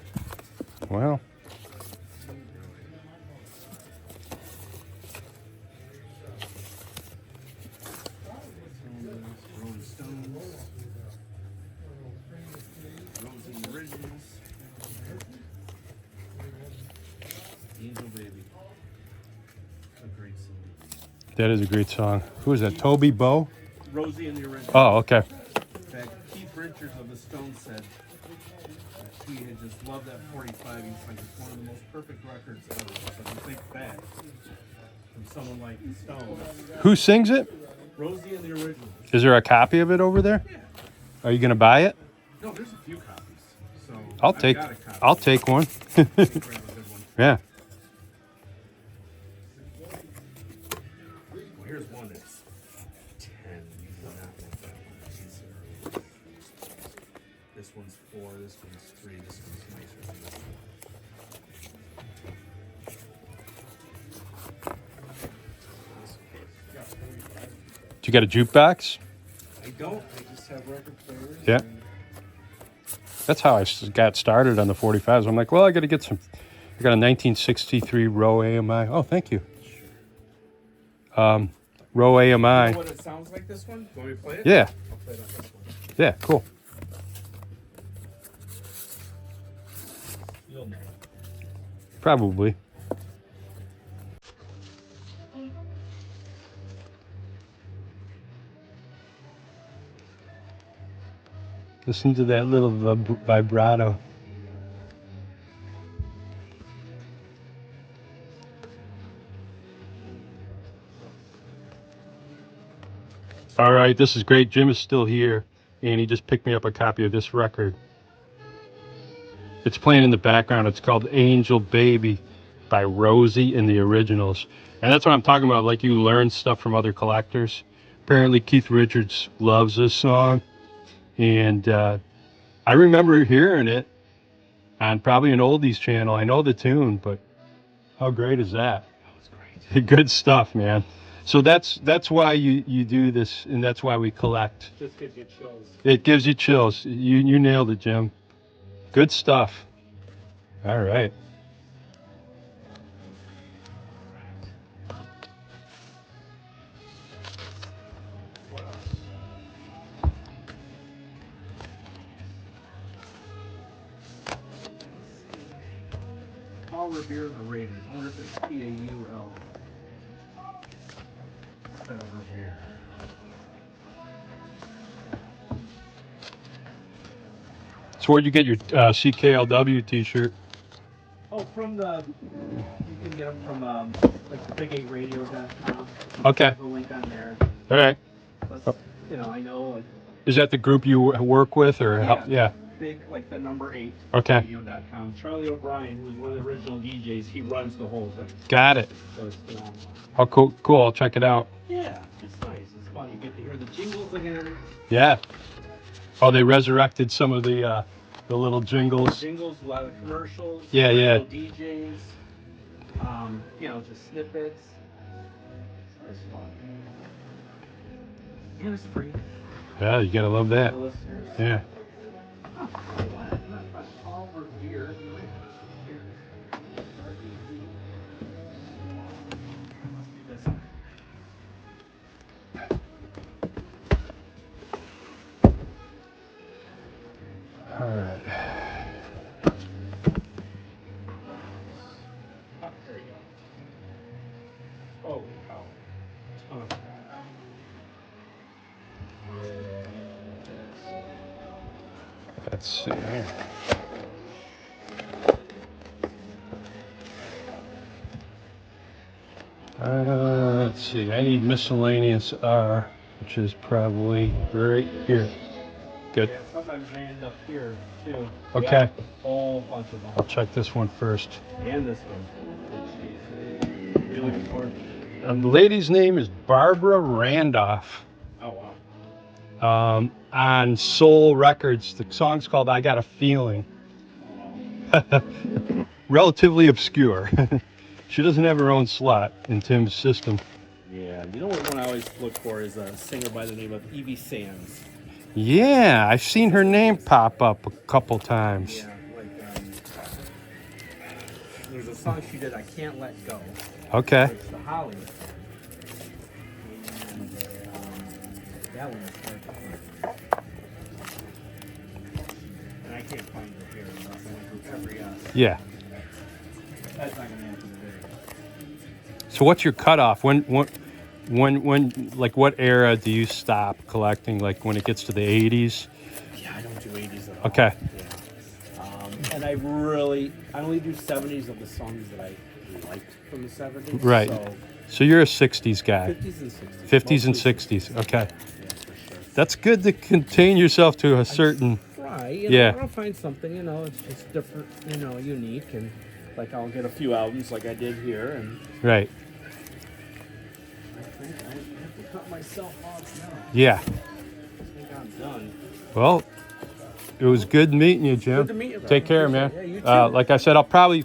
Well, Rolling Stones. Rosie Originals. Angel Baby. A great song. that is a great song. Who is that? Toby Bo? Rosie and the Originals. Oh, okay. In fact, Keith Richards of the Stones said that he had just loved that 45. He's like, it's one of the most perfect records ever. But you think back from someone like the Stones. Who sings it? Rosie and the Originals. Is there a copy of it over there? Yeah. Are you going to buy it? No, there's a few copies. So I'll I've take. got a copy. I'll take one. Grab a good one. Yeah. Well, here's one that's 10. You will not want that one. These are- This one's 4. This one's 3. This one's nicer than this one. Do you got a jukebox? I don't. I just have record players. Yeah. and- That's how I got started on the 45s. I'm like, well, I got to get some. I got a 1963 Row AMI. Oh, thank you. Row AMI. You know what it sounds like, this one? Want me to play it? Yeah, I'll play it on this one. yeah, cool. You'll know. Probably. Listen to that little vibrato. All right, this is great. Jim is still here, and he just picked me up a copy of this record. It's playing in the background. It's called Angel Baby by Rosie and the Originals. And that's what I'm talking about. Like, you learn stuff from other collectors. Apparently, Keith Richards loves this song. And I remember hearing it on probably an oldies channel. I know the tune, but how great is that? That was great. Good stuff, man. So that's why you do this, and that's why we collect. Just gives you chills. It gives you chills. You nailed it, Jim. Good stuff. All right. Paul Revere the Raiders. I wonder if it's Paul. Revere. So where'd you get your CKLW T-shirt? Oh, from the. You can get them from like the big8radio.com. Okay. There's a link on there. All right. Plus, you know, I know like, Is that the group you work with, or help? Yeah. big like the number 8. Okay. Radio.com. Charlie O'Brien, who's one of the original DJs, he runs the whole thing. Got it. So it's phenomenal. Oh, cool. Cool. I'll check it out. Yeah, it's nice. It's fun. You get to hear the jingles again. Yeah. Oh, they resurrected some of the little jingles. Jingles, a lot of commercials. Yeah, yeah. original DJs. You know, just snippets. It's fun. And it's free Yeah, you gotta love for that. the listeners. Yeah. Paul Revere. Must be this. All right. There you go. Oh, wow. Let's see here. Let's see. I need miscellaneous R, which is probably right here. Good. Yeah, sometimes they end up here too. Okay. A whole bunch of them. I'll check this one first. And this one. What are you looking for? The lady's name is Barbara Randolph. Oh, wow. On Soul Records. The song's called I Got a Feeling. Relatively obscure. She doesn't have her own slot in Tim's system. Yeah, you know what one I always look for is a singer by the name of Evie Sands. Yeah, I've seen her name pop up a couple times. Yeah, like there's a song she did, I Can't Let Go. Okay. It's the Holly. And that one is like, and I can't find her here unless I went through every Yeah. That's not gonna happen today. So what's your cutoff? When, like, what era do you stop collecting? Like, when it gets to the 80s? Yeah, I don't do 80s at all. Okay. Yeah. And I only do 70s of the songs that I liked from the 70s. Right. So you're a 60s guy. 50s and 60s. 50s and 60s. Okay. Yeah, for sure. That's good to contain yourself to a certain. Try, Yeah. I'll find something, it's just different, unique, and like I'll get a few albums like I did here, and Right. I think I have to cut myself off now. Yeah. I think I'm done. Well, it was good meeting you, Jim. Good to meet you, Take care, brother. man. Yeah, you too. Like I said, I'll probably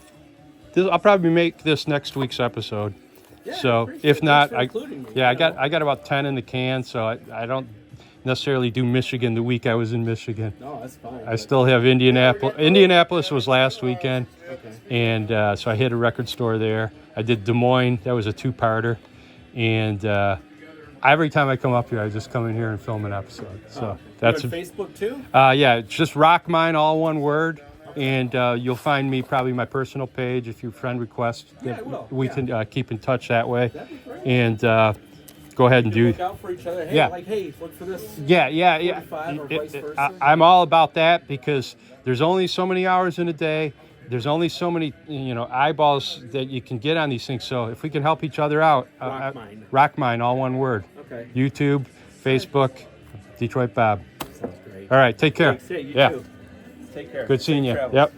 make this next week's episode. Yeah, So I appreciate if it. not, Thanks for including me, I got about 10 in the can. So I don't necessarily do Michigan the week I was in Michigan. No, that's fine. I still have Indianapolis. Indianapolis was last weekend, Okay. and so I hit a record store there. I did Des Moines. That was a two-parter, and every time I come up here, I just come in here and film an episode. So that's You're on Facebook too? yeah, it's just RockMine, all one word, and you'll find me probably my personal page if your friend requests. Yeah, I will. We can keep in touch that way, That'd be great. and go ahead and do. Look out for each other. Hey, Yeah. look for this. Yeah. 45 or vice versa. I'm all about that because there's only so many hours in a day. There's only so many, eyeballs that you can get on these things. So if we can help each other out, RockMine. RockMine, all one word. Okay. YouTube, Facebook, Detroit Bob. Sounds great. All right, take care. Thanks. Yeah, you Yeah. too. Take care. Good seeing Safe you. travels. Yep.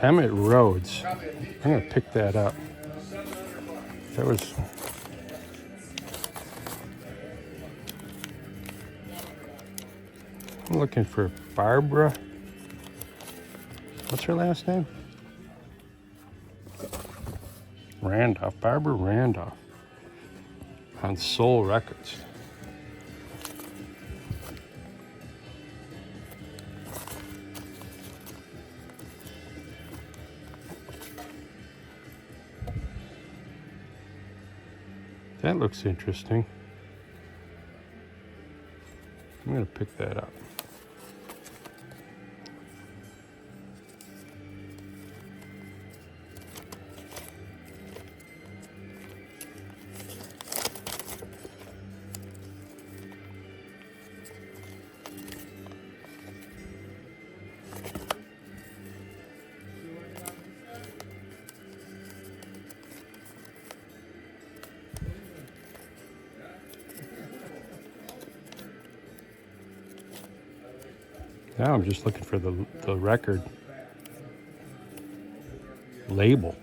Emmett Rhodes. I'm gonna pick that up. That was. I'm looking for Barbara. What's her last name? Randolph. Barbara Randolph. On Soul Records. That looks interesting. I'm going to pick that up. Now I'm just looking for the record label.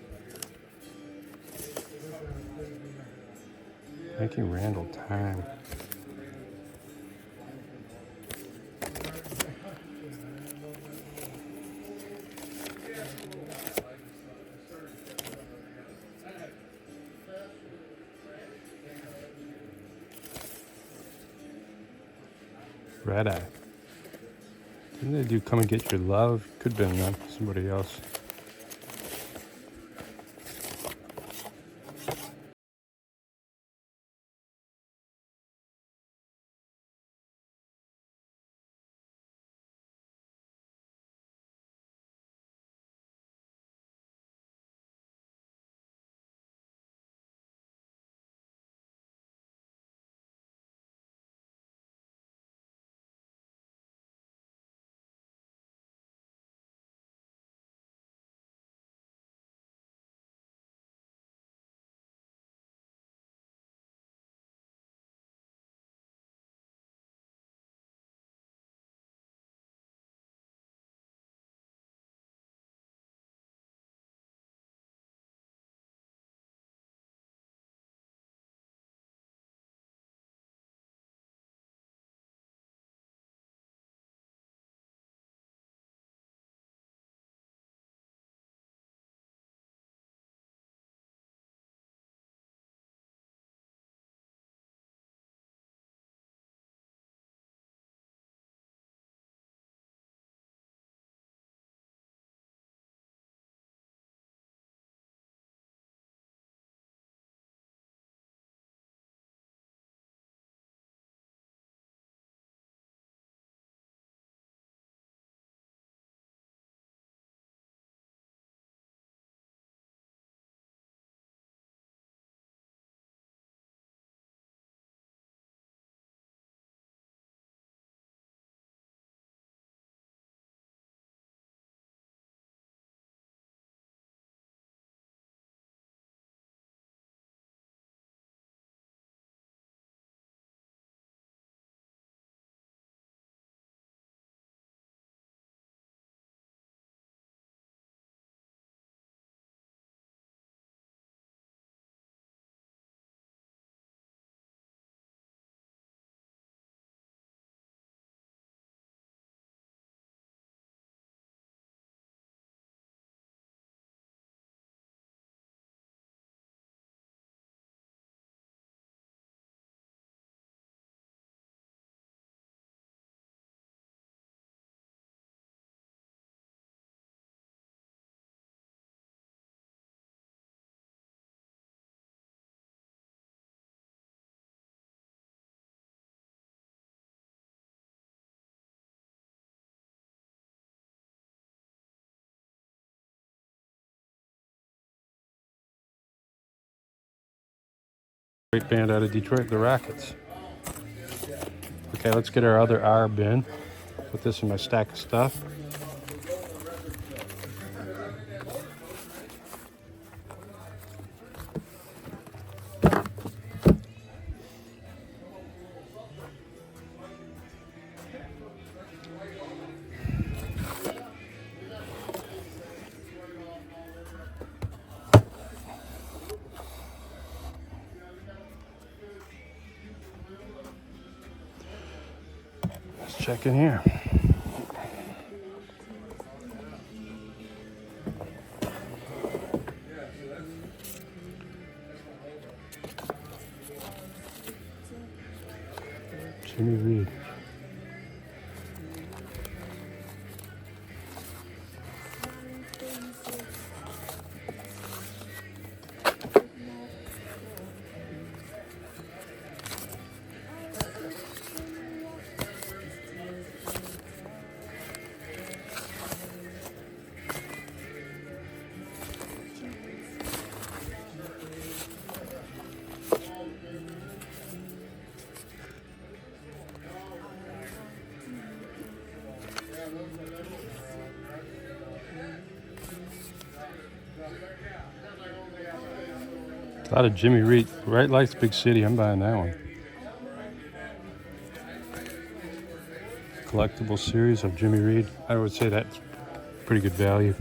Making Randall time. Red Eye. Didn't they do Come and Get Your Love? Could have been them, somebody else. Great band out of Detroit, the Rackets. Okay, let's get our other R bin. Put this in my stack of stuff. Let's check in here. Jimmy Reed. A lot of Jimmy Reed. Right Lights Big City. I'm buying that one. Collectible series of Jimmy Reed. I would say that's pretty good value.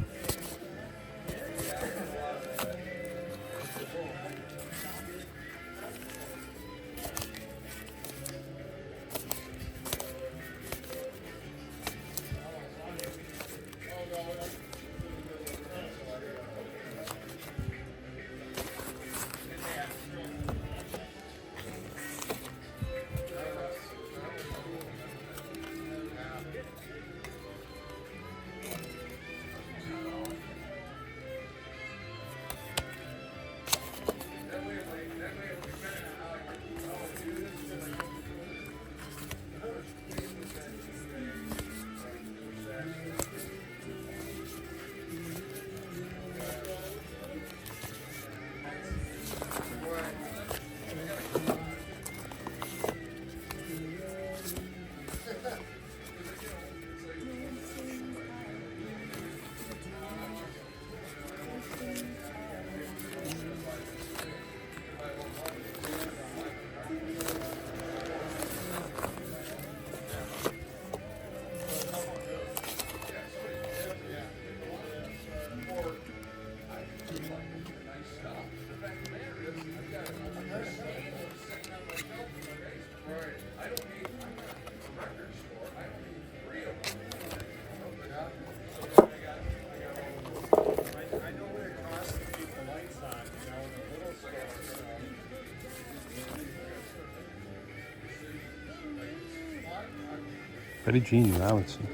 Betty Jean Robinson.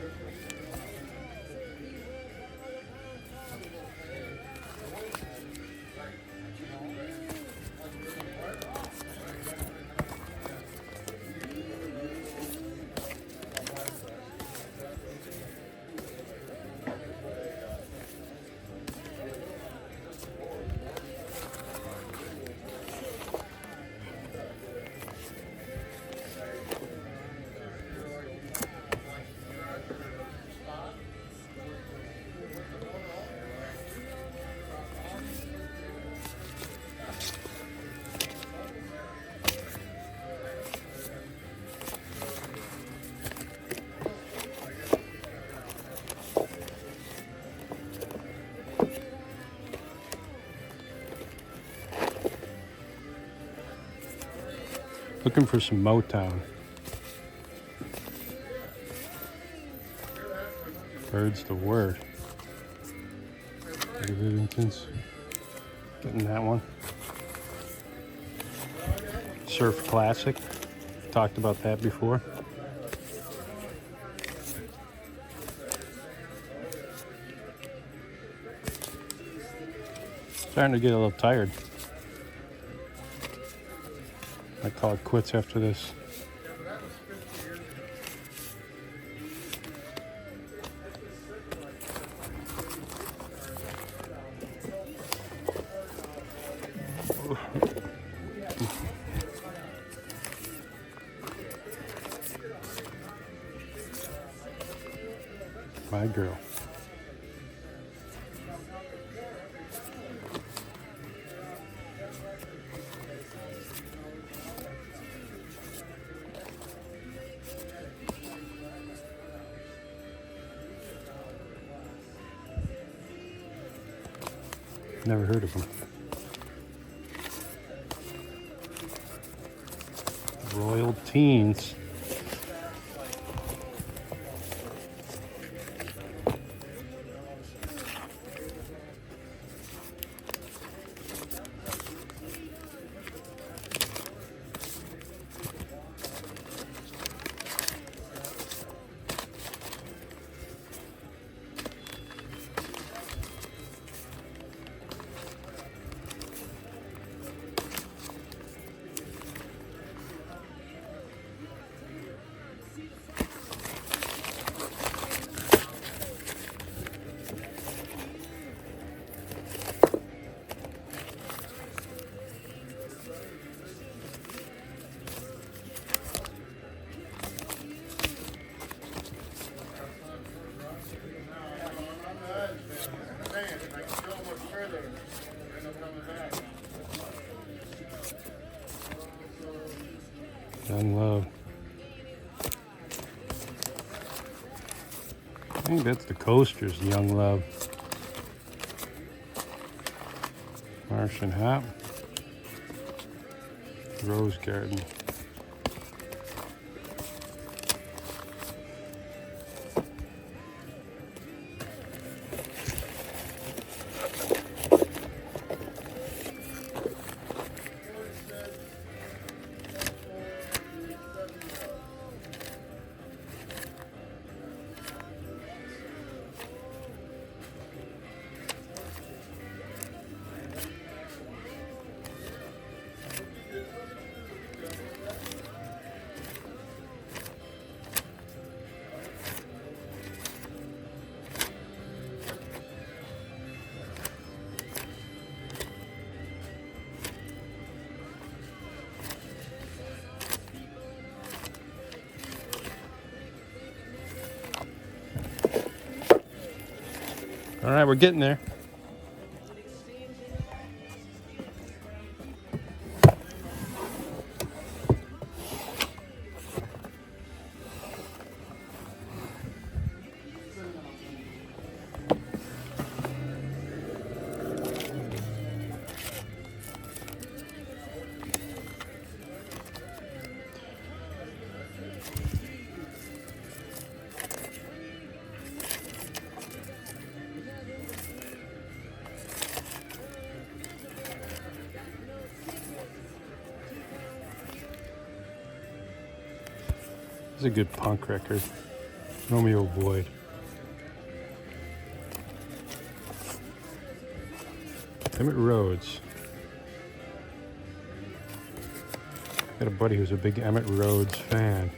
Looking for some Motown. Bird's the word. Livingston's getting that one. Surf Classic. Talked about that before. Starting to get a little tired. I call it quits after this. My girl. Never heard of them. Royal Teens. Young Love. I think that's the Coasters, Young Love. Martian Hop. Rose Garden. All right, we're getting there. It's a good punk record. Romeo Boyd. Emmett Rhodes. Got a buddy who's a big Emmett Rhodes fan.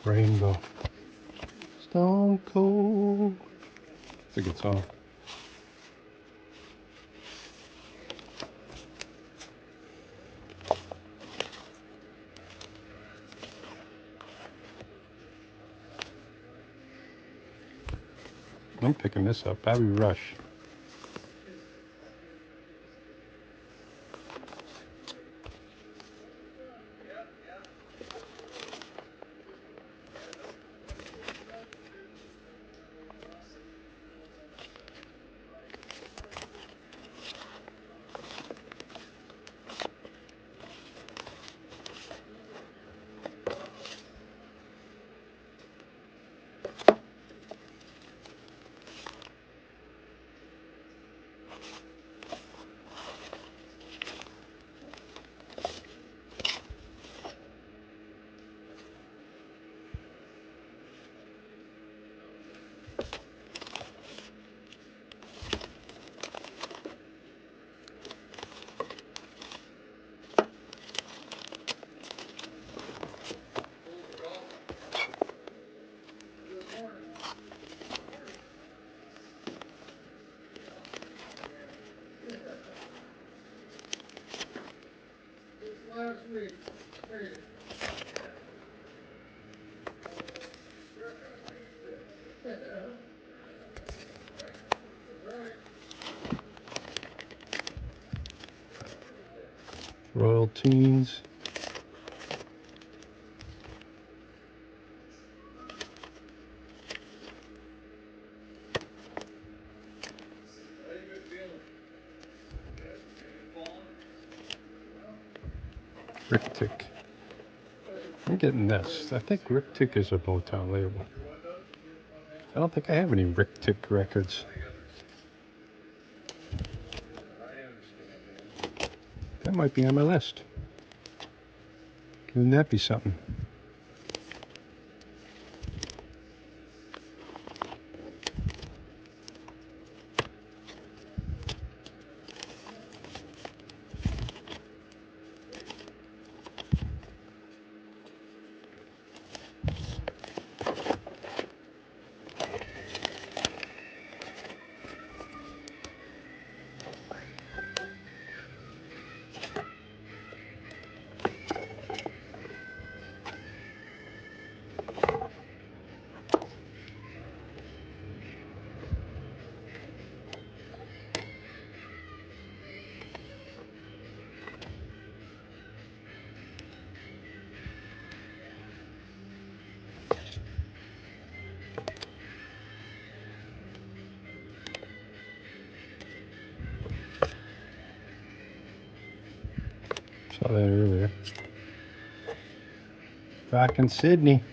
Rainbow. Stone Cold. It's a good song. I'm picking this up. Bobby Rush. Royal Teens. Rick Tick. I'm getting this. I think Rick Tick is a Motown label. I don't think I have any Rick Tick records. That might be on my list. Wouldn't that be something? Saw that earlier. Back in Sydney.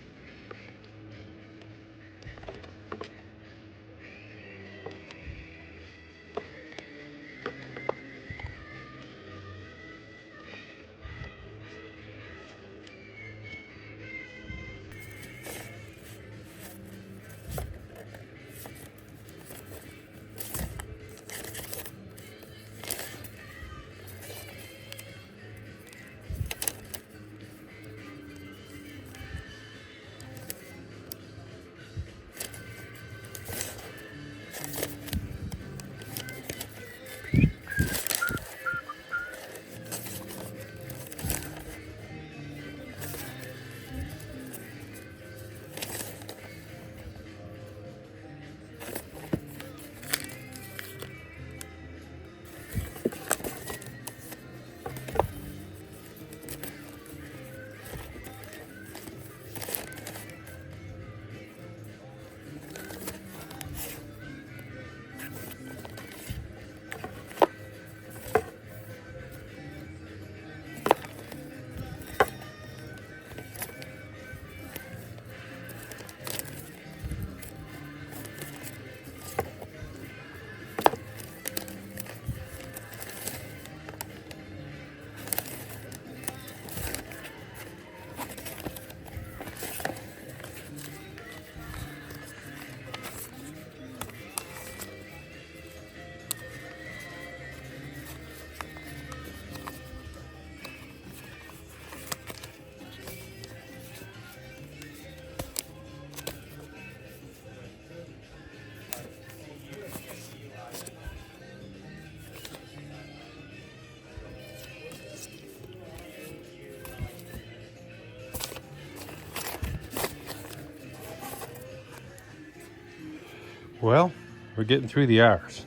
Well, we're getting through the hours.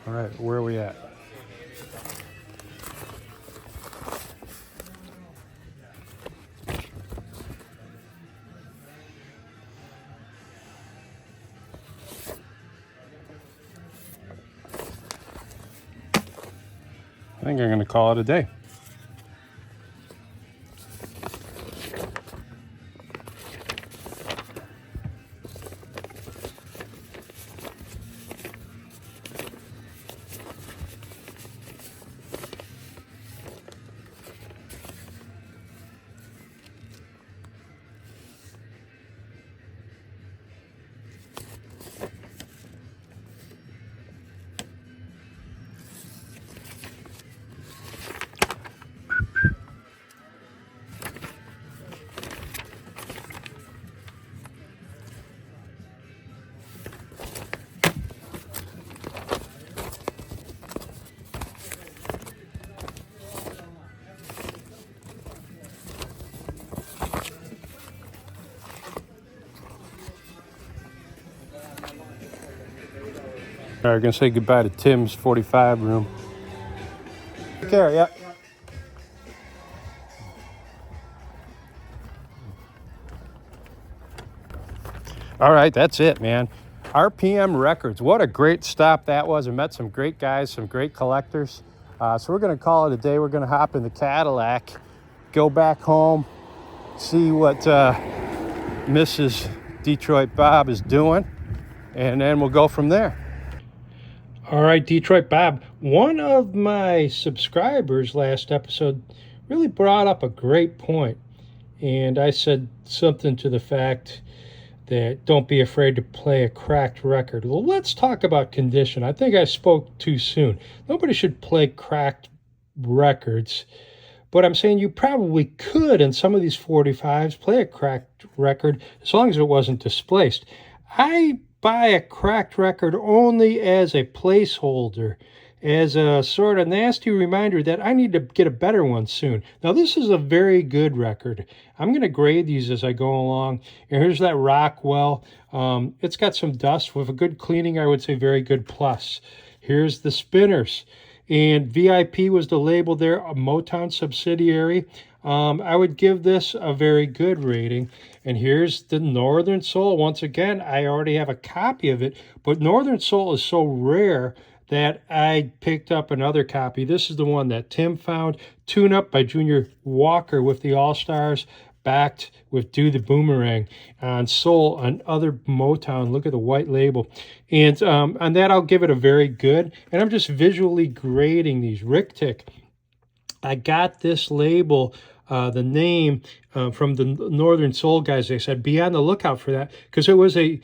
All right, where are we at? I think I'm going to call it a day. All right, we're going to say goodbye to Tim's 45 room. Take care, yeah. All right, that's it, man. RPM Records. What a great stop that was. I met some great guys, some great collectors. So we're going to call it a day. We're going to hop in the Cadillac, go back home, see what Mrs. Detroit Bob is doing, and then we'll go from there. All right, Detroit Bob. One of my subscribers last episode really brought up a great point, and I said something to the fact that don't be afraid to play a cracked record. Well, let's talk about condition. I think I spoke too soon. Nobody should play cracked records, but I'm saying you probably could in some of these 45s play a cracked record as long as it wasn't displaced. I buy a cracked record only as a placeholder, as a sort of nasty reminder that I need to get a better one soon. Now, this is a very good record. I'm going to grade these as I go along. And here's that Rockwell. It's got some dust. With a good cleaning, I would say very good plus. Here's the Spinners. And VIP was the label there, a Motown subsidiary. I would give this a very good rating. And here's the Northern Soul. Once again, I already have a copy of it, but Northern Soul is so rare that I picked up another copy. This is the one that Tim found. Tune Up by Junior Walker with the All-Stars, backed with Do the Boomerang on Soul, on other Motown. Look at the white label. And on that, I'll give it a very good. And I'm just visually grading these. Rick Tick. I got this label, the name from the Northern Soul guys. They said, be on the lookout for that, because it was a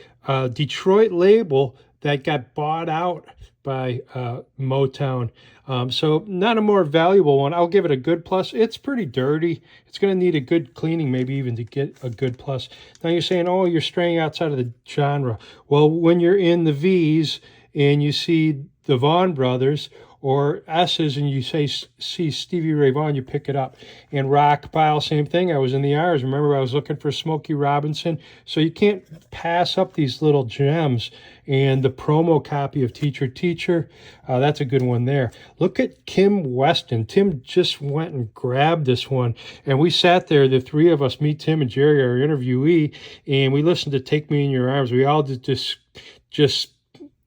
Detroit label that got bought out by Motown. So not a more valuable one. I'll give it a good plus. It's pretty dirty. It's going to need a good cleaning, maybe even to get a good plus. Now you're saying, oh, you're straying outside of the genre. Well, when you're in the V's and you see the Vaughan brothers, or S's, and you see Stevie Ray Vaughan, you pick it up. And Rock Pile, same thing. I was in the R's. Remember, I was looking for Smokey Robinson. So you can't pass up these little gems. And the promo copy of Teacher Teacher, that's a good one there. Look at Kim Weston. Tim just went and grabbed this one. And we sat there, the three of us, me, Tim, and Jerry, our interviewee, and we listened to Take Me in Your Arms. We all just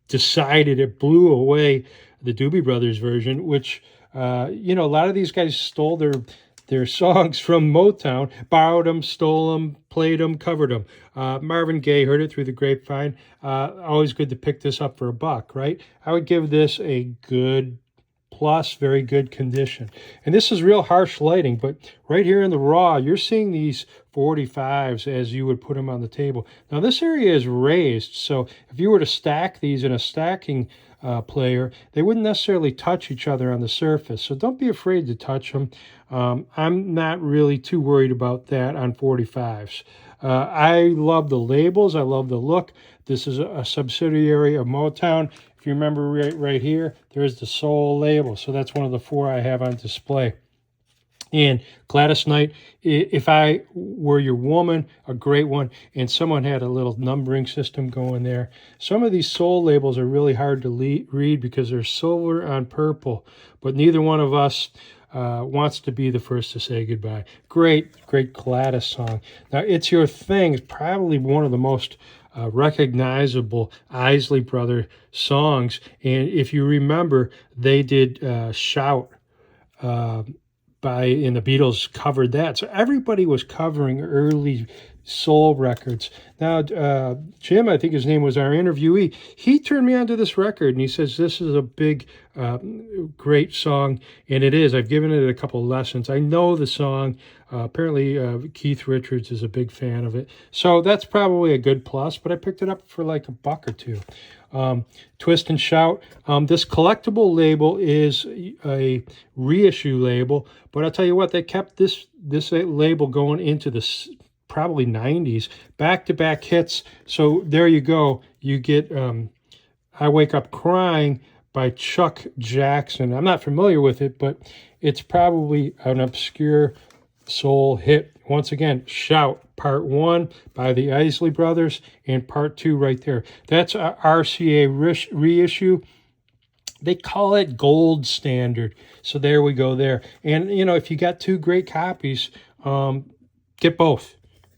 decided it blew away the Doobie Brothers version, which, a lot of these guys stole their songs from Motown, borrowed them, stole them, played them, covered them. Marvin Gaye heard it through the grapevine. Always good to pick this up for $1, right? I would give this a good plus, very good condition. And this is real harsh lighting, but right here in the raw, you're seeing these 45s as you would put them on the table. Now this area is raised, so if you were to stack these in a stacking player, they wouldn't necessarily touch each other on the surface. So don't be afraid to touch them. I'm not really too worried about that on 45s. I love the labels. I love the look. This is a subsidiary of Motown. If you remember right here, there's the Soul label. So that's one of the 4 I have on display. And Gladys Knight, if I were your woman, a great one, and someone had a little numbering system going there. Some of these Soul labels are really hard to read because they're silver on purple, but neither one of us wants to be the first to say goodbye. Great Gladys song. Now, It's Your Thing is probably one of the most recognizable Isley Brother songs. And if you remember, they did Shout and the Beatles covered that. So everybody was covering early soul records. Now, Jim, I think his name was our interviewee, he turned me onto this record, and he says this is a big, great song, and it is. I've given it a couple lessons. I know the song. Apparently, Keith Richards is a big fan of it. So that's probably a good plus, but I picked it up for like $1 or $2. Twist and Shout. This collectible label is a reissue label, but I'll tell you what, they kept this label going into the probably 90s, back-to-back hits. So there you go. You get I Wake Up Crying by Chuck Jackson. I'm not familiar with it, but it's probably an obscure soul hit. Once again, Shout, Part 1 by the Isley Brothers, and Part 2 right there. That's a RCA reissue. They call it gold standard. So there we go there. And, you know, if you got 2 great copies, get both.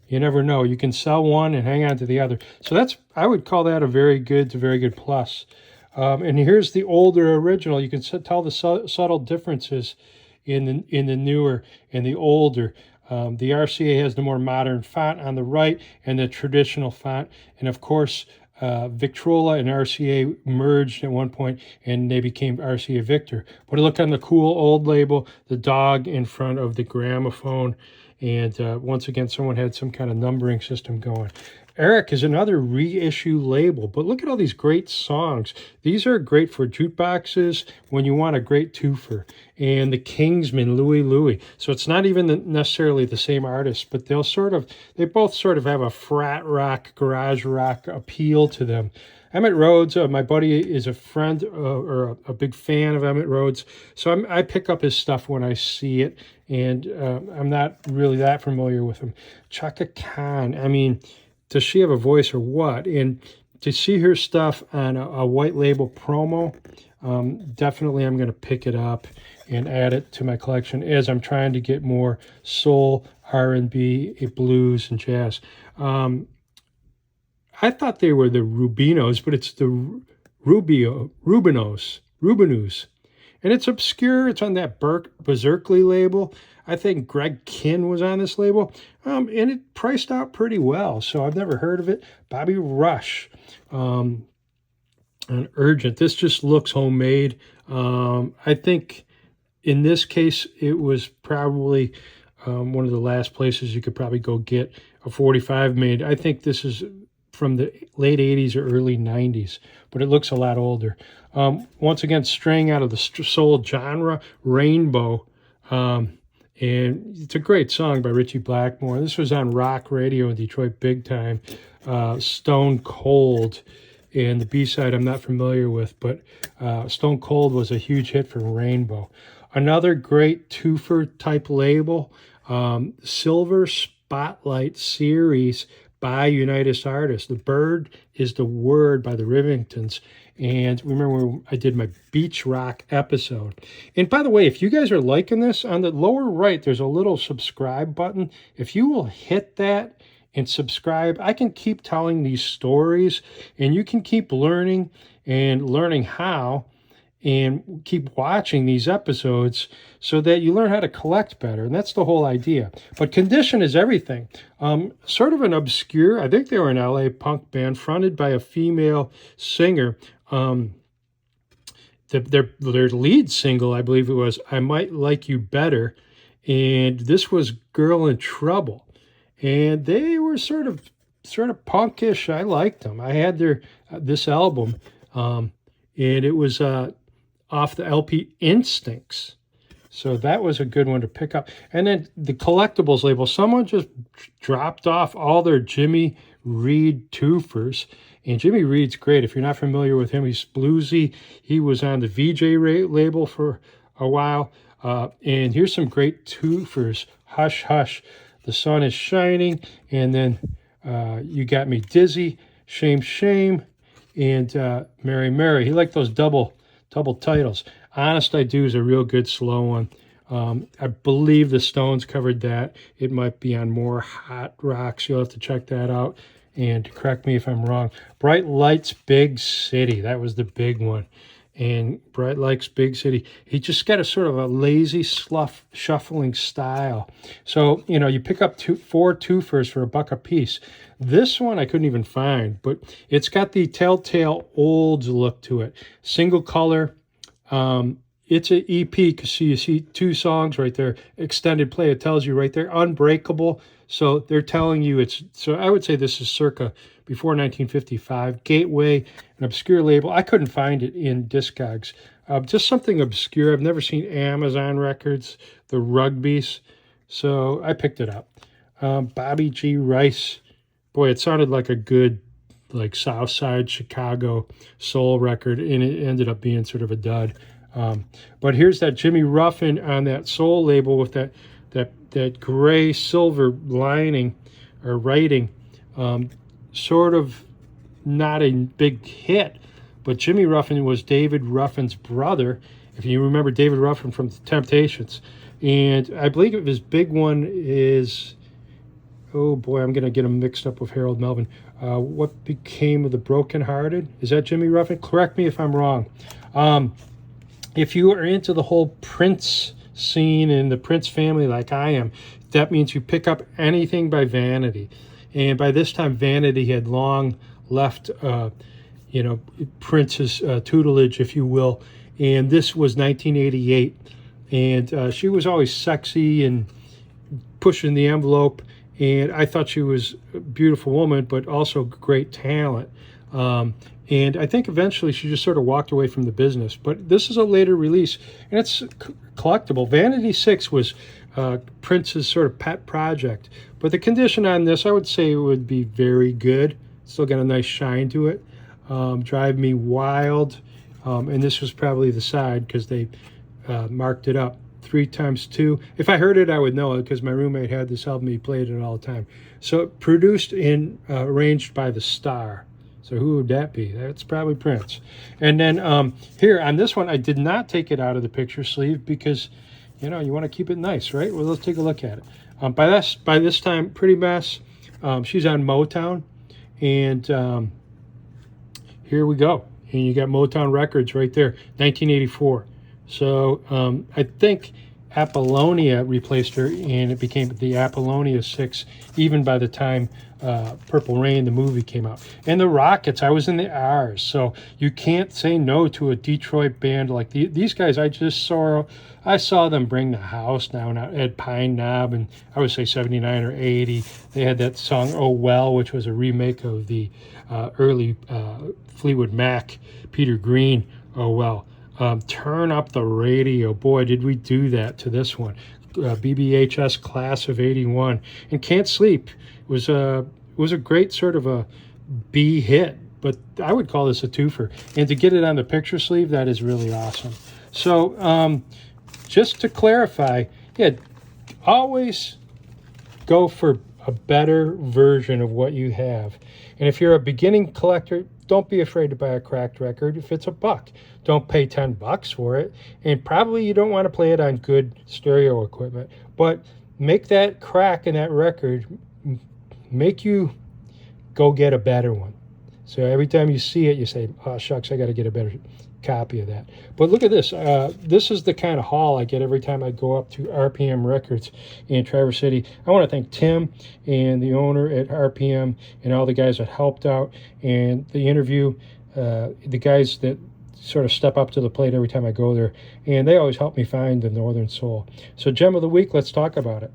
You never know. You can sell one and hang on to the other. So I would call that a very good plus. And here's the older original. You can tell the subtle differences in the newer and the older. The RCA has the more modern font on the right and the traditional font. And of course, Victrola and RCA merged at one point and they became RCA Victor. But look on the cool old label, the dog in front of the gramophone. And once again, someone had some kind of numbering system going. Eric is another reissue label, but look at all these great songs. These are great for jukeboxes when you want a great twofer. And the Kingsmen, Louie Louie. So it's not even necessarily the same artist, but they both sort of have a frat rock, garage rock appeal to them. Emmett Rhodes, my buddy, is a friend or a big fan of Emmett Rhodes. So I pick up his stuff when I see it, and I'm not really that familiar with him. Chaka Khan, I mean, does she have a voice or what? And to see her stuff on a white label promo, definitely I'm going to pick it up and add it to my collection as I'm trying to get more soul, R&B, blues, and jazz. I thought they were the Rubinos, but it's the Rubinos. And it's obscure. It's on that Berserkly label. I think Greg Kinn was on this label. And it priced out pretty well. So I've never heard of it. Bobby Rush. And Urgent. This just looks homemade. I think in this case, it was probably one of the last places you could probably go get a 45 made. I think this is from the late 80s or early 90s, but it looks a lot older. Once again, straying out of the soul genre, Rainbow. And it's a great song by Ritchie Blackmore. This was on rock radio in Detroit big time. Stone Cold. And the B-side I'm not familiar with, but Stone Cold was a huge hit for Rainbow. Another great twofer type label, Silver Spotlight Series by Unitas Artists. The Bird is the Word by the Rivingtons. And remember when I did my beach rock episode. And by the way, if you guys are liking this, on the lower right, there's a little subscribe button. If you will hit that and subscribe, I can keep telling these stories and you can keep learning how and keep watching these episodes so that you learn how to collect better. And that's the whole idea. But condition is everything. Sort of an obscure, I think they were an LA punk band fronted by a female singer. their lead single, I believe it was "I Might Like You Better," and this was "Girl in Trouble," and they were sort of punkish. I liked them. I had their this album, and it was off the LP Instincts. So that was a good one to pick up. And then the collectibles label, someone just dropped off all their Jimmy Reed twofers. And Jimmy Reed's great. If you're not familiar with him, he's bluesy. He was on the VJ label for a while. And here's some great twofers. Hush, Hush, The Sun is Shining. And then You Got Me Dizzy, Shame, Shame, and Mary, Mary. He liked those double titles. Honest I Do is a real good slow one. I believe the Stones covered that. It might be on More Hot Rocks. You'll have to check that out. And correct me if I'm wrong. Bright Lights, Big City. That was the big one. And Bright Lights, Big City. He just got a sort of a lazy shuffling style. So, you pick up 4 twofers for $1 a piece. This one I couldn't even find, but it's got the Telltale Olds look to it. Single color. It's an EP because you see 2 songs right there. Extended play, it tells you right there. Unbreakable. So they're telling you so I would say this is circa before 1955. Gateway, an obscure label. I couldn't find it in Discogs. Just something obscure. I've never seen Amazon Records, the Rugbies. So I picked it up. Bobby G. Rice. Boy, it sounded like a good South Side Chicago soul record, and it ended up being sort of a dud. But here's that Jimmy Ruffin on that soul label with that gray silver lining or writing. Sort of not a big hit, but Jimmy Ruffin was David Ruffin's brother, if you remember David Ruffin from the Temptations. And I believe his big one is, oh boy, I'm going to get him mixed up with Harold Melvin. What Became of the Broken Hearted? Is that Jimmy Ruffin? Correct me if I'm wrong. If you are into the whole Prince scene and the Prince family like I am, that means you pick up anything by Vanity. And by this time, Vanity had long left, Prince's tutelage, if you will. And this was 1988. And she was always sexy and pushing the envelope. And I thought she was a beautiful woman, but also great talent. And I think eventually she just sort of walked away from the business. But this is a later release, and it's collectible. Vanity 6 was Prince's sort of pet project. But the condition on this, I would say it would be very good. Still got a nice shine to it. Drive Me Wild. And this was probably the side because they marked it up 3x2. If I heard it, I would know it because my roommate had this album. He played it all the time. So produced and arranged by The Star. So who would that be? That's probably Prince. And then here on this one, I did not take it out of the picture sleeve because, you want to keep it nice, right? Well, let's take a look at it. By this time, Pretty Mess, she's on Motown. And here we go. And you got Motown Records right there, 1984. So I think Apollonia replaced her, and it became the Apollonia 6, even by the time Purple Rain, the movie, came out. And the Rockets, I was in the R's, so you can't say no to a Detroit band like these guys. I saw them bring the house down at Pine Knob, and I would say 79 or 80. They had that song, Oh Well, which was a remake of the early Fleetwood Mac, Peter Green, Oh Well. Turn up the radio. Boy, did we do that to this one. BBHS Class of 81. And Can't Sleep was a great sort of a B hit, but I would call this a twofer. And to get it on the picture sleeve, that is really awesome. So just to clarify, always go for a better version of what you have. And if you're a beginning collector, don't be afraid to buy a cracked record if it's $1. Don't pay $10 for it. And probably you don't want to play it on good stereo equipment. But make that crack in that record make you go get a better one. So every time you see it, you say, oh, shucks, I got to get a better copy of that. But look at this. This is the kind of haul I get every time I go up to RPM Records in Traverse City. I want to thank Tim and the owner at RPM and all the guys that helped out. And the interview, the guys that sort of step up to the plate every time I go there, and they always help me find the Northern Soul. So gem of the week, let's talk about it.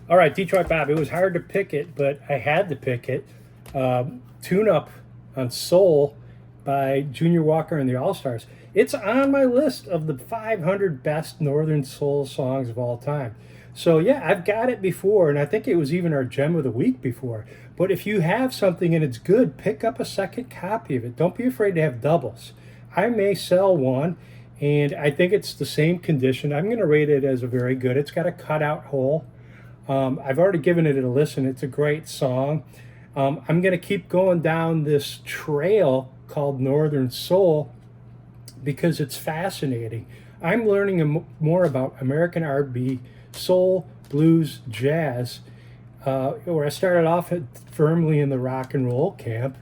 All right, Detroit Bob, it was hard to pick it, but I had to pick it. Tune Up on Soul by Junior Walker and the All-Stars. It's on my list of the 500 best Northern Soul songs of all time. So yeah, I've got it before, and I think it was even our gem of the week before. But if you have something and it's good, pick up a second copy of it. Don't be afraid to have doubles. I may sell one, and I think it's the same condition. I'm going to rate it as a very good. It's got a cutout hole. I've already given it a listen. It's a great song. I'm going to keep going down this trail called Northern Soul because it's fascinating. I'm learning more about American R&B, soul, blues, jazz, where I started off firmly in the rock and roll camp,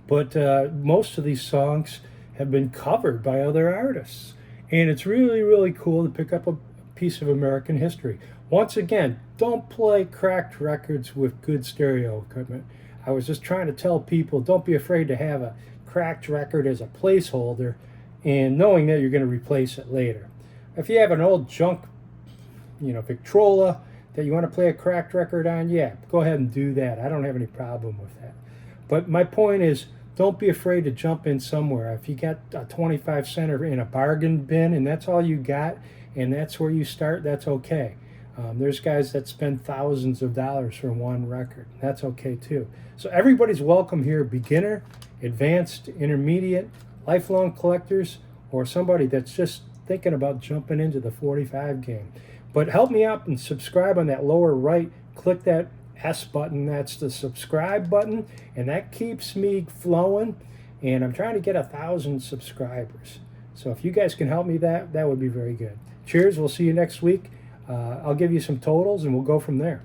but most of these songs have been covered by other artists. And it's really, really cool to pick up a piece of American history. Once again, don't play cracked records with good stereo equipment. I was just trying to tell people, don't be afraid to have a cracked record as a placeholder and knowing that you're going to replace it later. If you have an old junk, Victrola that you want to play a cracked record on, yeah, go ahead and do that. I don't have any problem with that. But my point is, don't be afraid to jump in somewhere. If you got a 25 center in a bargain bin and that's all you got and that's where you start, that's okay. There's guys that spend thousands of dollars for one record. That's okay too. So everybody's welcome here, beginner, advanced, intermediate, lifelong collectors, or somebody that's just thinking about jumping into the 45 game. But help me out and subscribe on that lower right. Click that S button, that's the subscribe button, and that keeps me flowing, and I'm trying to get 1,000 subscribers. So if you guys can help me, that would be very good. Cheers, we'll see you next week. I'll give you some totals and we'll go from there.